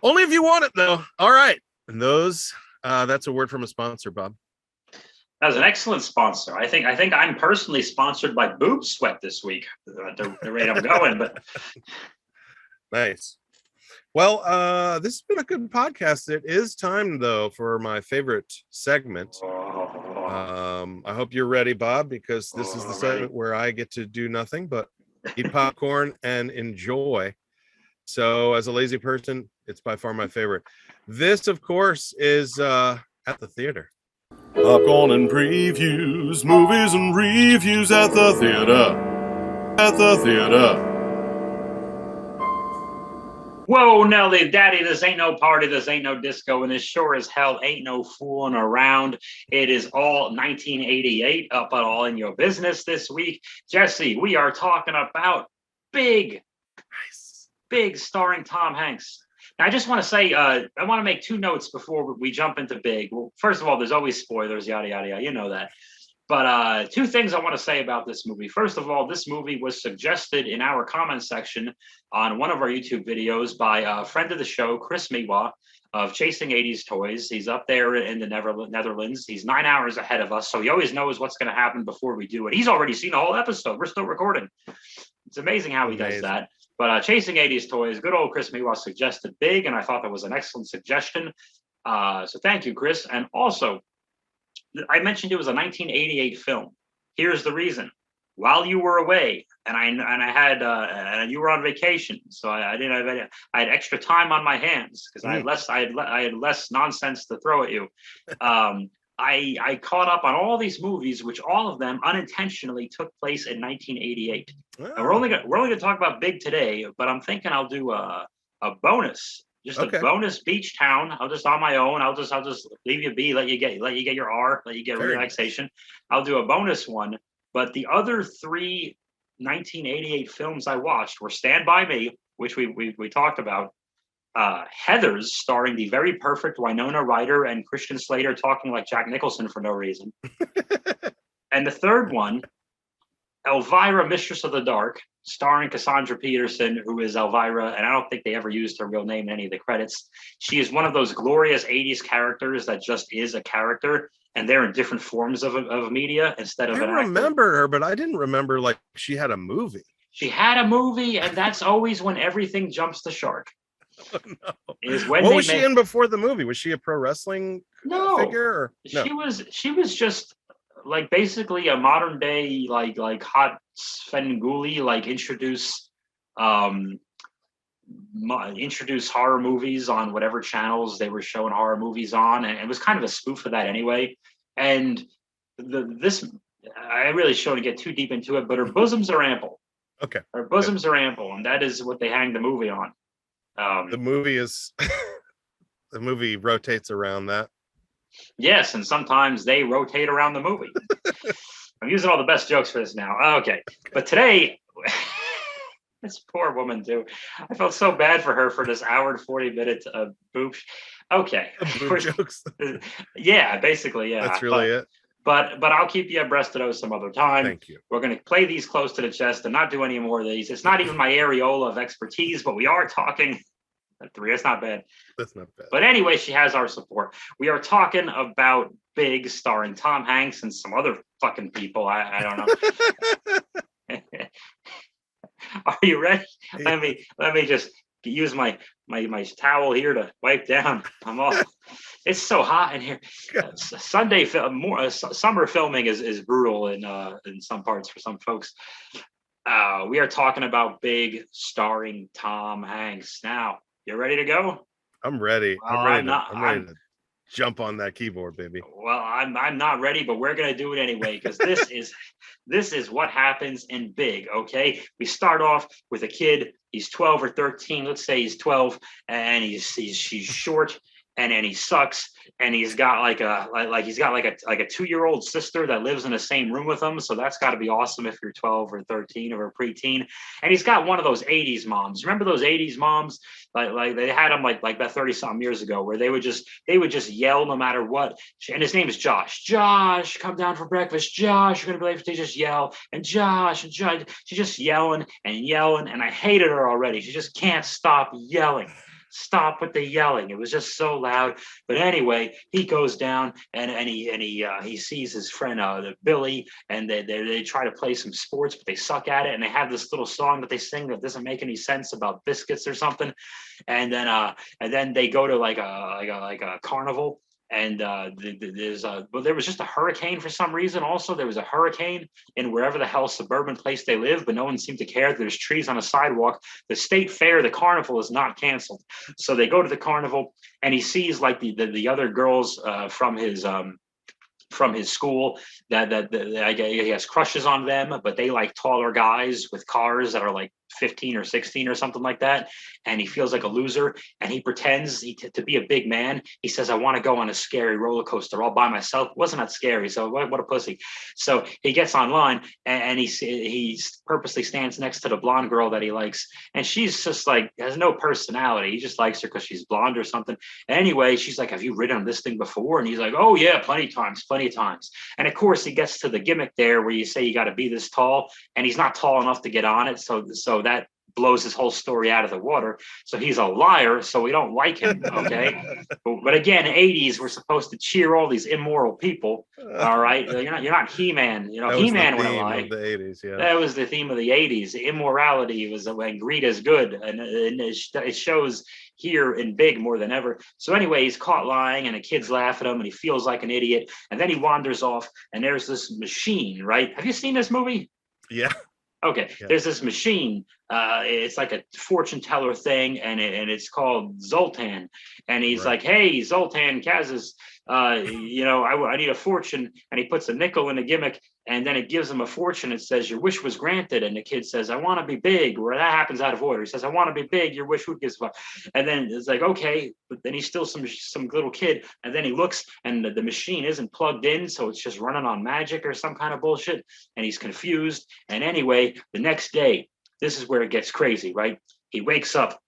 Only if you want it, though. All right. And that's a word from a sponsor, Bob. That was an excellent sponsor. I think I'm personally sponsored by Boob Sweat this week, the rate I'm going, but nice. Well, this has been a good podcast. It is time, though, for my favorite segment. I hope you're ready, Bob, because this is the segment where I get to do nothing but eat popcorn and enjoy. So as a lazy person, it's by far my favorite. This, of course, is at the theater. Popcorn and previews, movies and reviews at the theater. At the theater. Whoa, Nelly, Daddy, this ain't no party, this ain't no disco, and this sure as hell ain't no fooling around. It is all 1988 up at all in your business this week. Jesse, we are talking about Big, starring Tom Hanks. Now, I just want to say, I want to make 2 notes before we jump into Big. Well, first of all, there's always spoilers, yada, yada, yada, you know that. But 2 things I want to say about this movie. First of all, this movie was suggested in our comment section on one of our YouTube videos by a friend of the show, Chris Miwa of Chasing 80s Toys. He's up there in the Netherlands. He's 9 hours ahead of us, so he always knows what's going to happen before we do it. He's already seen the whole episode. We're still recording. It's amazing how he does that. But Chasing 80s Toys, good old Chris Mewa suggested Big, and I thought that was an excellent suggestion. So thank you, Chris. And also, I mentioned it was a 1988 film. Here's the reason. While you were away, and you were on vacation, so I had extra time on my hands because I had less nonsense to throw at you. I caught up on all these movies, which all of them unintentionally took place in 1988. Oh. And we're only gonna talk about Big today, but I'm thinking I'll do a bonus. Just a bonus Beachtown. I'll just on my own. I'll just leave you be. Let you get your R. Let you get relaxation. I'll do a bonus one. But the other 3 1988 films I watched were Stand By Me, which we talked about. Heathers, starring the very perfect Winona Ryder and Christian Slater talking like Jack Nicholson for no reason. And the third one, Elvira, Mistress of the Dark, starring Cassandra Peterson, who is Elvira, and I don't think they ever used her real name in any of the credits. She is one of those glorious 80s characters that just is a character, and they're in different forms of media instead of an actor. I remember her, but I didn't remember like she had a movie. She had a movie, and that's always when everything jumps the shark. Oh, no. Is when what was she in before the movie? Was she a pro wrestling figure? Or? No, she was just like basically a modern day like hot Svengoolie, like introduce horror movies on whatever channels they were showing horror movies on, and it was kind of a spoof of that anyway. And I really shouldn't get too deep into it, but her bosoms are ample. Okay, her bosoms are ample, and that is what they hang the movie on. The movie rotates around that. Yes, and sometimes they rotate around the movie. I'm using all the best jokes for this now. Okay, but today, this poor woman too. I felt so bad for her for this hour and 40 minutes of boob. Okay, boob jokes. Yeah, basically, yeah. That's really it. But I'll keep you abreast of those some other time. Thank you. We're going to play these close to the chest and not do any more of these. It's not even my areola of expertise, but we are talking. 3, that's not bad. That's not bad. But anyway, she has our support. We are talking about Big, starring Tom Hanks and some other fucking people. I don't know. Are you ready? Yeah. Let me just use my towel here to wipe down. I'm all. It's so hot in here. Summer filming is brutal in some parts for some folks. We are talking about Big, starring Tom Hanks. Now, you ready to go? I'm ready. Well, I'm ready to jump on that keyboard, baby. Well, I'm not ready, but we're gonna do it anyway because this is what happens in Big. Okay, we start off with a kid. He's 12 or 13. Let's say he's 12, and she's short. And he sucks, and he's got like a 2-year-old sister that lives in the same room with him. So that's got to be awesome if you're 12 or 13 or a preteen. And he's got one of those 80s moms. Remember those 80s moms? Like they had them like about 30-something years ago, where they would just yell no matter what. And his name is Josh. Josh, come down for breakfast. Josh, you're gonna be late. They just yell and Josh. She's just yelling and yelling, and I hated her already. She just can't stop yelling. Stop with the yelling. It was just so loud. But anyway, he goes down and he sees his friend Billy, and they try to play some sports, but they suck at it. And they have this little song that they sing that doesn't make any sense about biscuits or something. And then they go to like a carnival. And there was just a hurricane for some reason. Also, there was a hurricane in wherever the hell suburban place they live, but no one seemed to care. There's trees on a sidewalk. The state fair, the carnival, is not canceled. So they go to the carnival, and he sees like the other girls from his school that he has crushes on them, but they like taller guys with cars that are like 15 or 16 or something like that. And he feels like a loser, and he pretends to be a big man. He says, I want to go on a scary roller coaster all by myself. It wasn't that scary. So what a pussy. So he gets online, and he purposely stands next to the blonde girl that he likes. And she's just like, has no personality. He just likes her because she's blonde or something. Anyway, she's like, have you ridden on this thing before? And he's like, oh yeah, plenty of times. And of course he gets to the gimmick there where you say you got to be this tall, and he's not tall enough to get on it. So that blows his whole story out of the water. So he's a liar. So we don't like him. Okay. But again, 80s, we're supposed to cheer all these immoral people. All right. You're not He-Man. You know, He-Man wouldn't lie. Of the 80s, yeah. That was the theme of the 80s. Immorality was when greed is good. And it shows here in Big more than ever. So anyway, he's caught lying and the kids laugh at him and he feels like an idiot. And then he wanders off and there's this machine, right? Have you seen this movie? Yeah. Okay, yeah. There's this machine. It's like a fortune teller thing, and it's called Zoltan. And he's like, "Hey, Zoltan Kazas, you know, I need a fortune." And he puts a nickel in the gimmick, and then it gives him a fortune. It says, "Your wish was granted." And the kid says, "I want to be big." Where that happens out of order. He says, "I want to be big. Your wish, who gives a fuck?" And then it's like, okay, but then he's still some little kid. And then he looks, and the machine isn't plugged in, so it's just running on magic or some kind of bullshit. And he's confused. And anyway, the next day, this is where it gets crazy, right? He wakes up,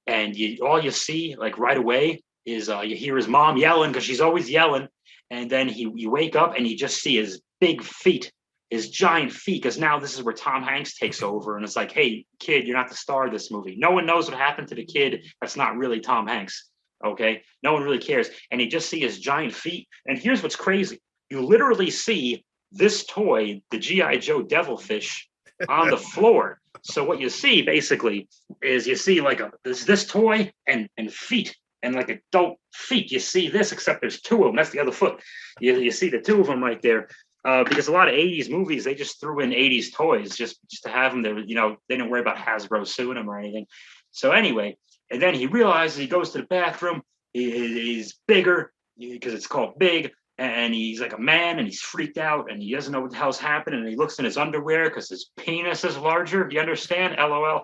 and all you see, like right away, is you hear his mom yelling because she's always yelling. And then you wake up and you just see his big feet, his giant feet, because now this is where Tom Hanks takes over. And it's like, hey, kid, you're not the star of this movie. No one knows what happened to the kid. That's not really Tom Hanks. Okay. No one really cares. And you just see his giant feet. And here's what's crazy. You literally see this toy, the G.I. Joe Devilfish, on the floor. So what you see basically is you see like this toy and feet. And like adult feet, you see this, except there's two of them. That's the other foot. You see the two of them right there. Because a lot of 80s movies, they just threw in 80s toys just to have them there. You know, they didn't worry about Hasbro suing them or anything. So anyway, and then he realizes, he goes to the bathroom. He's bigger because it's called Big. And he's like a man and he's freaked out and he doesn't know what the hell's happening. And he looks in his underwear because his penis is larger. Do you understand? LOL.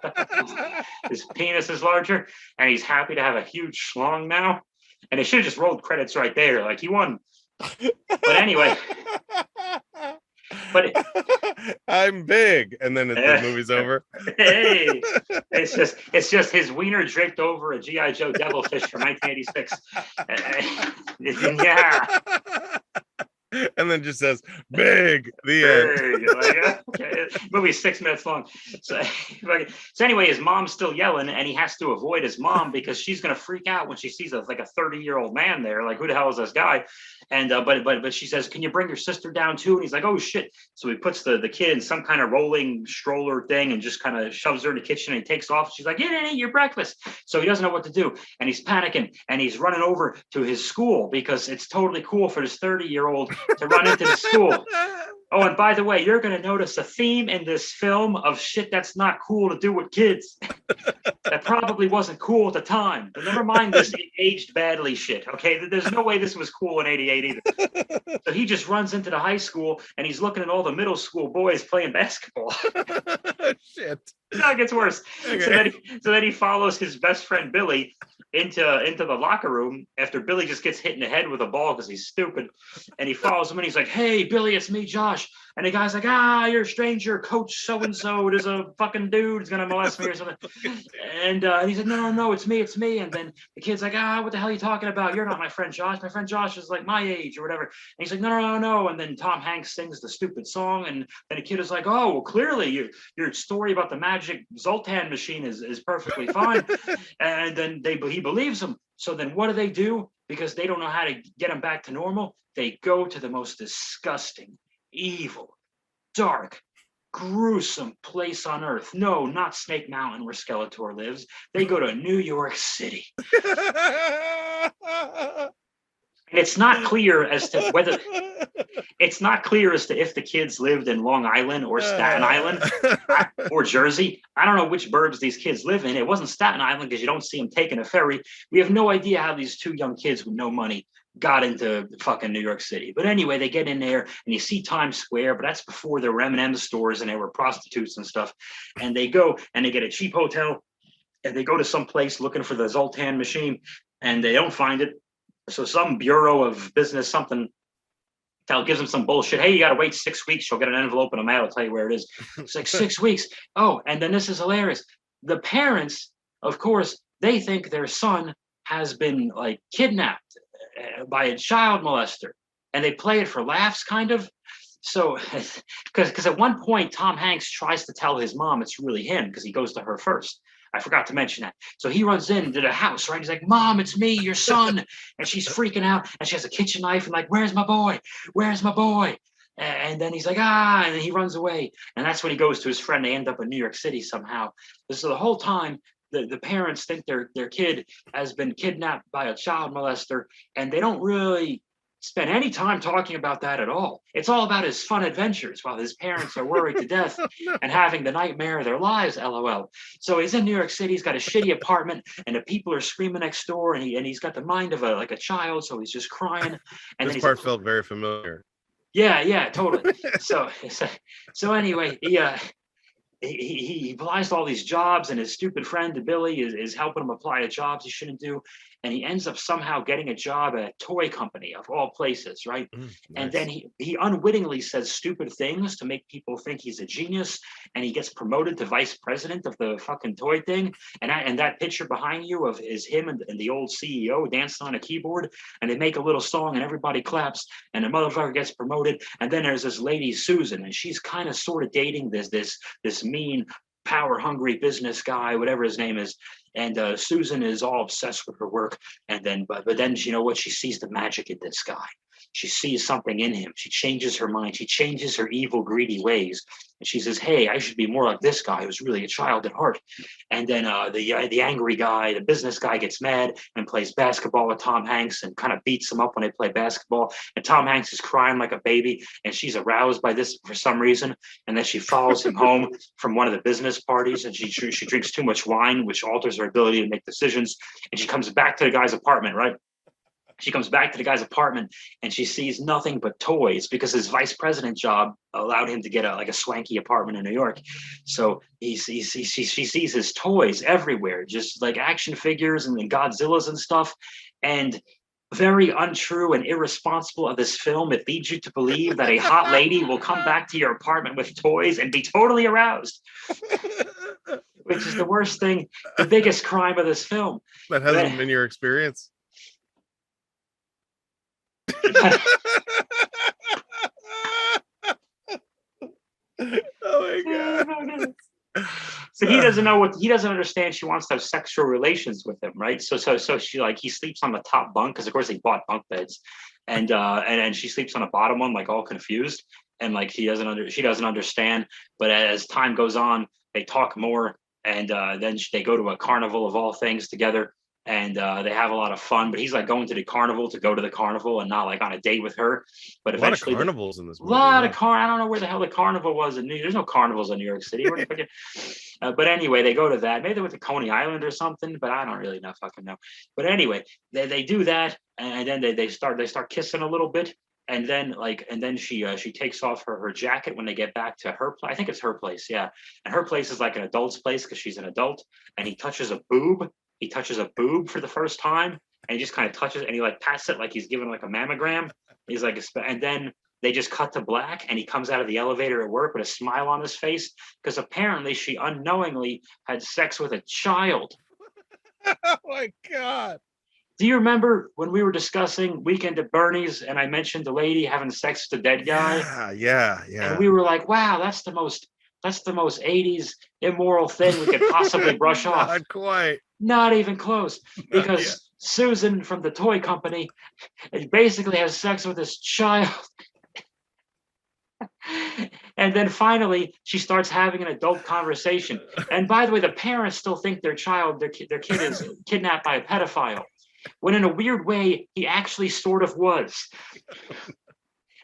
His penis is larger and he's happy to have a huge schlong now. And they should have just rolled credits right there. Like he won. But anyway. But I'm big, and then the movie's over. Hey, it's just his wiener draped over a G.I. Joe Devilfish from 1986. Yeah. And then just says "big." The end. Like, okay. Movie's 6 minutes long. So anyway, his mom's still yelling, and he has to avoid his mom because she's gonna freak out when she sees a 30-year-old man there. Like, who the hell is this guy? And but she says, "Can you bring your sister down too?" And he's like, "Oh shit!" So he puts the kid in some kind of rolling stroller thing and just kind of shoves her in the kitchen and he takes off. She's like, "You didn't eat your breakfast." So he doesn't know what to do, and he's panicking and he's running over to his school because it's totally cool for this 30-year-old to run into the school. Oh, and by the way, you're going to notice a theme in this film of shit that's not cool to do with kids. That probably wasn't cool at the time. But never mind this aged badly shit, okay? There's no way this was cool in 88 either. So he just runs into the high school and he's looking at all the middle school boys playing basketball. Shit. No, it gets worse. Okay. So then he follows his best friend Billy into the locker room after Billy just gets hit in the head with a ball because he's stupid. And he follows him and he's like, "Hey, Billy, it's me, Josh." And the guy's like, "You're a stranger, Coach so-and-so. There's a fucking dude who's going to molest me or something." And he said, no, it's me. And then the kid's like, "What the hell are you talking about? You're not my friend Josh. My friend Josh is like my age or whatever." And he's like, no. And then Tom Hanks sings the stupid song. And then the kid is like, "Oh, well, clearly your story about the magic Zoltan machine is perfectly fine." And then he believes him. So then what do? Because they don't know how to get him back to normal. They go to the most disgusting, evil, dark, gruesome place on earth. No, not Snake Mountain where Skeletor lives. They go to New York City. And it's not clear as to if the kids lived in Long Island or Staten Island or Jersey. I don't know which burbs these kids live in. It wasn't Staten Island because you don't see them taking a ferry. We have no idea how these two young kids with no money got into fucking New York City. But anyway, they get in there and you see Times Square, but that's before there were M&M stores and there were prostitutes and stuff. And they go and they get a cheap hotel and they go to some place looking for the Zoltan machine and they don't find it. So some Bureau of Business something gives them some bullshit. "Hey, you got to wait 6 weeks. You'll get an envelope in the mail. I'll tell you where it is." It's like 6 weeks. Oh, and then this is hilarious. The parents, of course, they think their son has been like kidnapped by a child molester, and they play it for laughs, kind of. So, because at one point Tom Hanks tries to tell his mom it's really him because he goes to her first. I forgot to mention that. So he runs into the house, right? He's like, "Mom, it's me, your son," and she's freaking out, and she has a kitchen knife, and like, "Where's my boy? Where's my boy?" And then he's like, "Ah," and then he runs away, and that's when he goes to his friend. They end up in New York City somehow. So the whole time, the parents think their kid has been kidnapped by a child molester, and they don't really spend any time talking about that at all. It's all about his fun adventures while his parents are worried to death and having the nightmare of their lives, LOL. So he's in New York City, he's got a shitty apartment, and the people are screaming next door, and he's got the mind of a child, so he's just crying. And this then part felt very familiar. Yeah, totally. So anyway, he applies to all these jobs, and his stupid friend Billy is helping him apply to jobs he shouldn't do, and he ends up somehow getting a job at a toy company of all places, right? Nice. And then he unwittingly says stupid things to make people think he's a genius, and he gets promoted to vice president of the fucking toy thing. And that picture behind you is him and the old CEO dancing on a keyboard, and they make a little song, and everybody claps, and the motherfucker gets promoted. And then there's this lady Susan, and she's kind of sort of dating this mean, power hungry business guy, whatever his name is. And Susan is all obsessed with her work. And then, but then, you know what? She sees the magic in this guy. She sees something in him. She changes her mind. She changes her evil, greedy ways. And she says, "Hey, I should be more like this guy who's really a child at heart." And then the angry guy, the business guy, gets mad and plays basketball with Tom Hanks and kind of beats him up when they play basketball. And Tom Hanks is crying like a baby, and she's aroused by this for some reason. And then she follows him home from one of the business parties, and she drinks too much wine, which alters her ability to make decisions. And she comes back to the guy's apartment, right? She comes back to the guy's apartment, and she sees nothing but toys because his vice president job allowed him to get a swanky apartment in New York. So she sees his toys everywhere, just like action figures and Godzillas and stuff. And very untrue and irresponsible of this film, it leads you to believe that a hot lady will come back to your apartment with toys and be totally aroused, which is the worst thing, the biggest crime of this film. That hasn't been your experience. Oh my god. So he doesn't understand she wants to have sexual relations with him, right? So he sleeps on the top bunk because of course they bought bunk beds, and she sleeps on the bottom one, like all confused, and like she doesn't understand. But as time goes on, they talk more, and then they go to a carnival of all things together. And they have a lot of fun, but he's like going to the carnival to go to the carnival and not like on a date with her. But eventually, a lot of carnivals in this movie. I don't know where the hell the carnival was in there's no carnivals in New York City. But anyway, they go to that. Maybe they went to Coney Island or something, but I don't really fucking know. But anyway, they do that, and then they start kissing a little bit. And then she takes off her jacket when they get back to her place. I think it's her place, yeah. And her place is like an adult's place because she's an adult. And he touches a boob. He touches a boob for the first time, and he just kind of touches it, and he like pats it like he's giving like a mammogram. He's like, and then they just cut to black, and he comes out of the elevator at work with a smile on his face because apparently she unknowingly had sex with a child. Oh my god. Do you remember when we were discussing Weekend at Bernie's and I mentioned the lady having sex with the dead guy? Yeah. And we were like, wow, that's the most 80s immoral thing we could possibly brush off. Not quite. Not even close. Because Susan from the toy company basically has sex with this child. And then finally, she starts having an adult conversation. And by the way, the parents still think their kid is kidnapped by a pedophile. When in a weird way, he actually sort of was.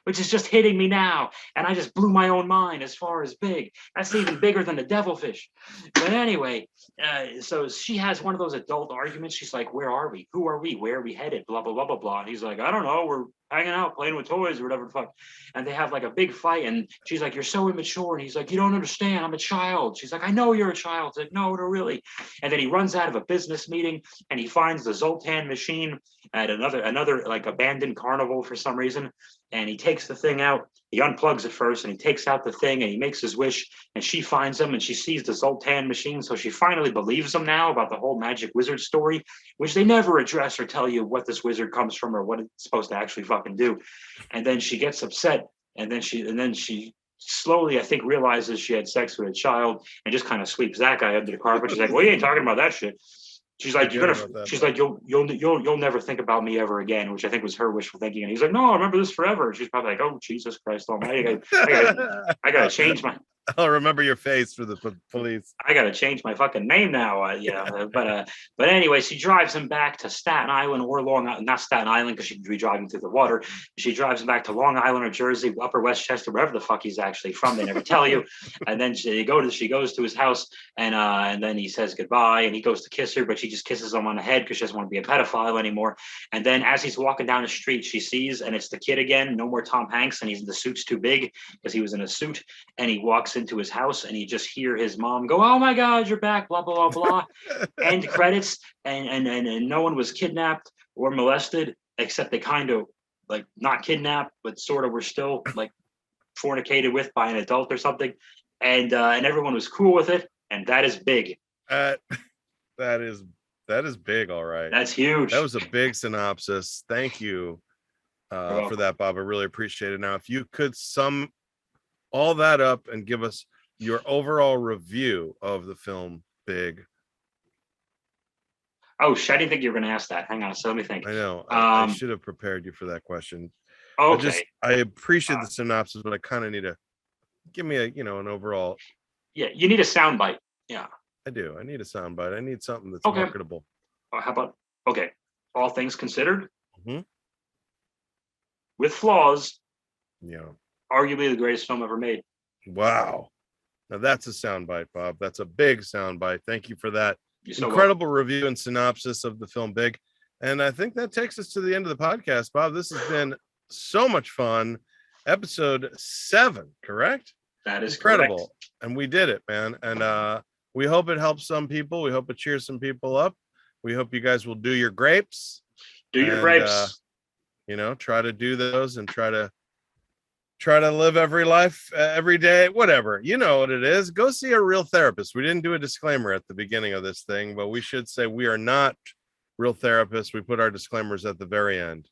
Which is just hitting me now. And I just blew my own mind as far as big. That's even bigger than the devilfish. But anyway, so she has one of those adult arguments. She's like, where are we? Who are we? Where are we headed? Blah, blah, blah, blah, blah. And he's like, I don't know. We're hanging out, playing with toys or whatever the fuck. And they have like a big fight. And she's like, you're so immature. And he's like, you don't understand. I'm a child. She's like, I know you're a child. He's like, no, really. And then he runs out of a business meeting and he finds the Zoltan machine at another like abandoned carnival for some reason. And he takes the thing out. He unplugs it first and he takes out the thing and he makes his wish. And she finds him and she sees the Zoltan machine. So she finally believes him now about the whole magic wizard story, which they never address or tell you what this wizard comes from or what it's supposed to actually fucking do. And then she gets upset and then she slowly, I think, realizes she had sex with a child and just kind of sweeps that guy under the carpet. She's like, "Well, you ain't talking about that shit." She's like, she's like, you'll never think about me ever again, which I think was her wishful thinking. And he's like, no, I remember this forever. And she's probably like, oh, Jesus Christ Almighty, I gotta change my. I'll remember your face for the police. I gotta change my fucking name now. But anyway, she drives him back to Staten Island or not Staten Island because she'd be driving through the water. She drives him back to Long Island or Jersey, Upper Westchester, wherever the fuck he's actually from. They never tell you. And then she goes to his house, and then he says goodbye, and he goes to kiss her, but she just kisses him on the head because she doesn't want to be a pedophile anymore. And then as he's walking down the street, she sees, and it's the kid again. No more Tom Hanks, and the suit's too big because he was in a suit, and he walks into his house, and you just hear his mom go, "Oh my God, you're back!" Blah blah blah blah. End credits, and no one was kidnapped or molested, except they kind of like not kidnapped, but sort of were still like fornicated with by an adult or something, and everyone was cool with it, and that is big. That is big. All right, that's huge. That was a big synopsis. Thank you for that, Bob. I really appreciate it. Now, if you could sum all that up and give us your overall review of the film Big. Oh shit, I didn't think you were going to ask that. Hang on, so let me think. I know. I should have prepared you for that question. Okay. I appreciate the synopsis, but I kind of need to give me an overall. Yeah, you need a soundbite. Yeah. I do. I need a soundbite. I need something that's okay. marketable. How about, okay, all things considered, mm-hmm. with flaws, yeah, arguably the greatest film ever made. Wow. Now that's a soundbite, Bob. That's a big soundbite. Thank you for that incredible review and synopsis of the film Big. And I think that takes us to the end of the podcast, Bob. This has been so much fun. Episode 7, correct? That is incredible. Correct. And we did it, man. And we hope it helps some people. We hope it cheers some people up. We hope you guys will do your grapes. Do your grapes. Try to do those and try to live every life every day, whatever. You know what it is. Go see a real therapist. We didn't do a disclaimer at the beginning of this thing, but we should say we are not real therapists. We put our disclaimers at the very end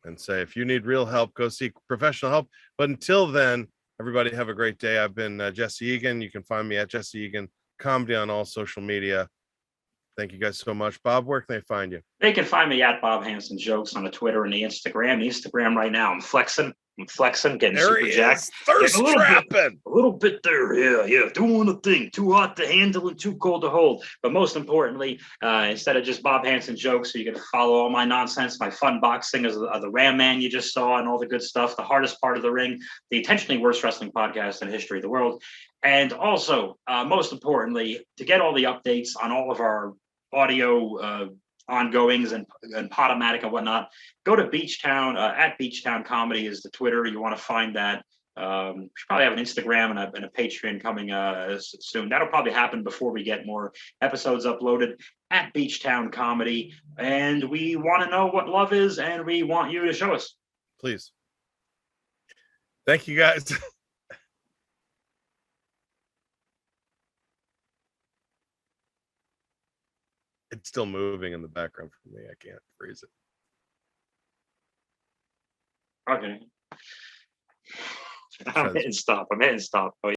and say, if you need real help, go seek professional help. But until then, everybody have a great day. I've been Jesse Egan. You can find me at Jesse Egan Comedy on all social media. Thank you guys so much. Bob, where can they find you? They can find me at Bob Hanson Jokes on the Twitter and the Instagram. The Instagram right now, I'm flexing, getting there super jacked. Thirst trapping. A little bit there, yeah. Doing a thing. Too hot to handle and too cold to hold. But most importantly, instead of just Bob Hanson Jokes, so you can follow all my nonsense, my fun boxing of the Ram Man you just saw and all the good stuff, the hardest part of the ring, the intentionally worst wrestling podcast in the history of the world. And also, most importantly, to get all the updates on all of our audio ongoings and Podomatic and whatnot, go to Beachtown. At Beachtown Comedy is the Twitter. You want to find that. We should probably have an Instagram and a Patreon coming soon. That'll probably happen before we get more episodes uploaded at Beachtown Comedy. And we want to know what love is, and we want you to show us. Please. Thank you, guys. It's still moving in the background for me. I can't freeze it. Okay. I'm hitting stop. Oh,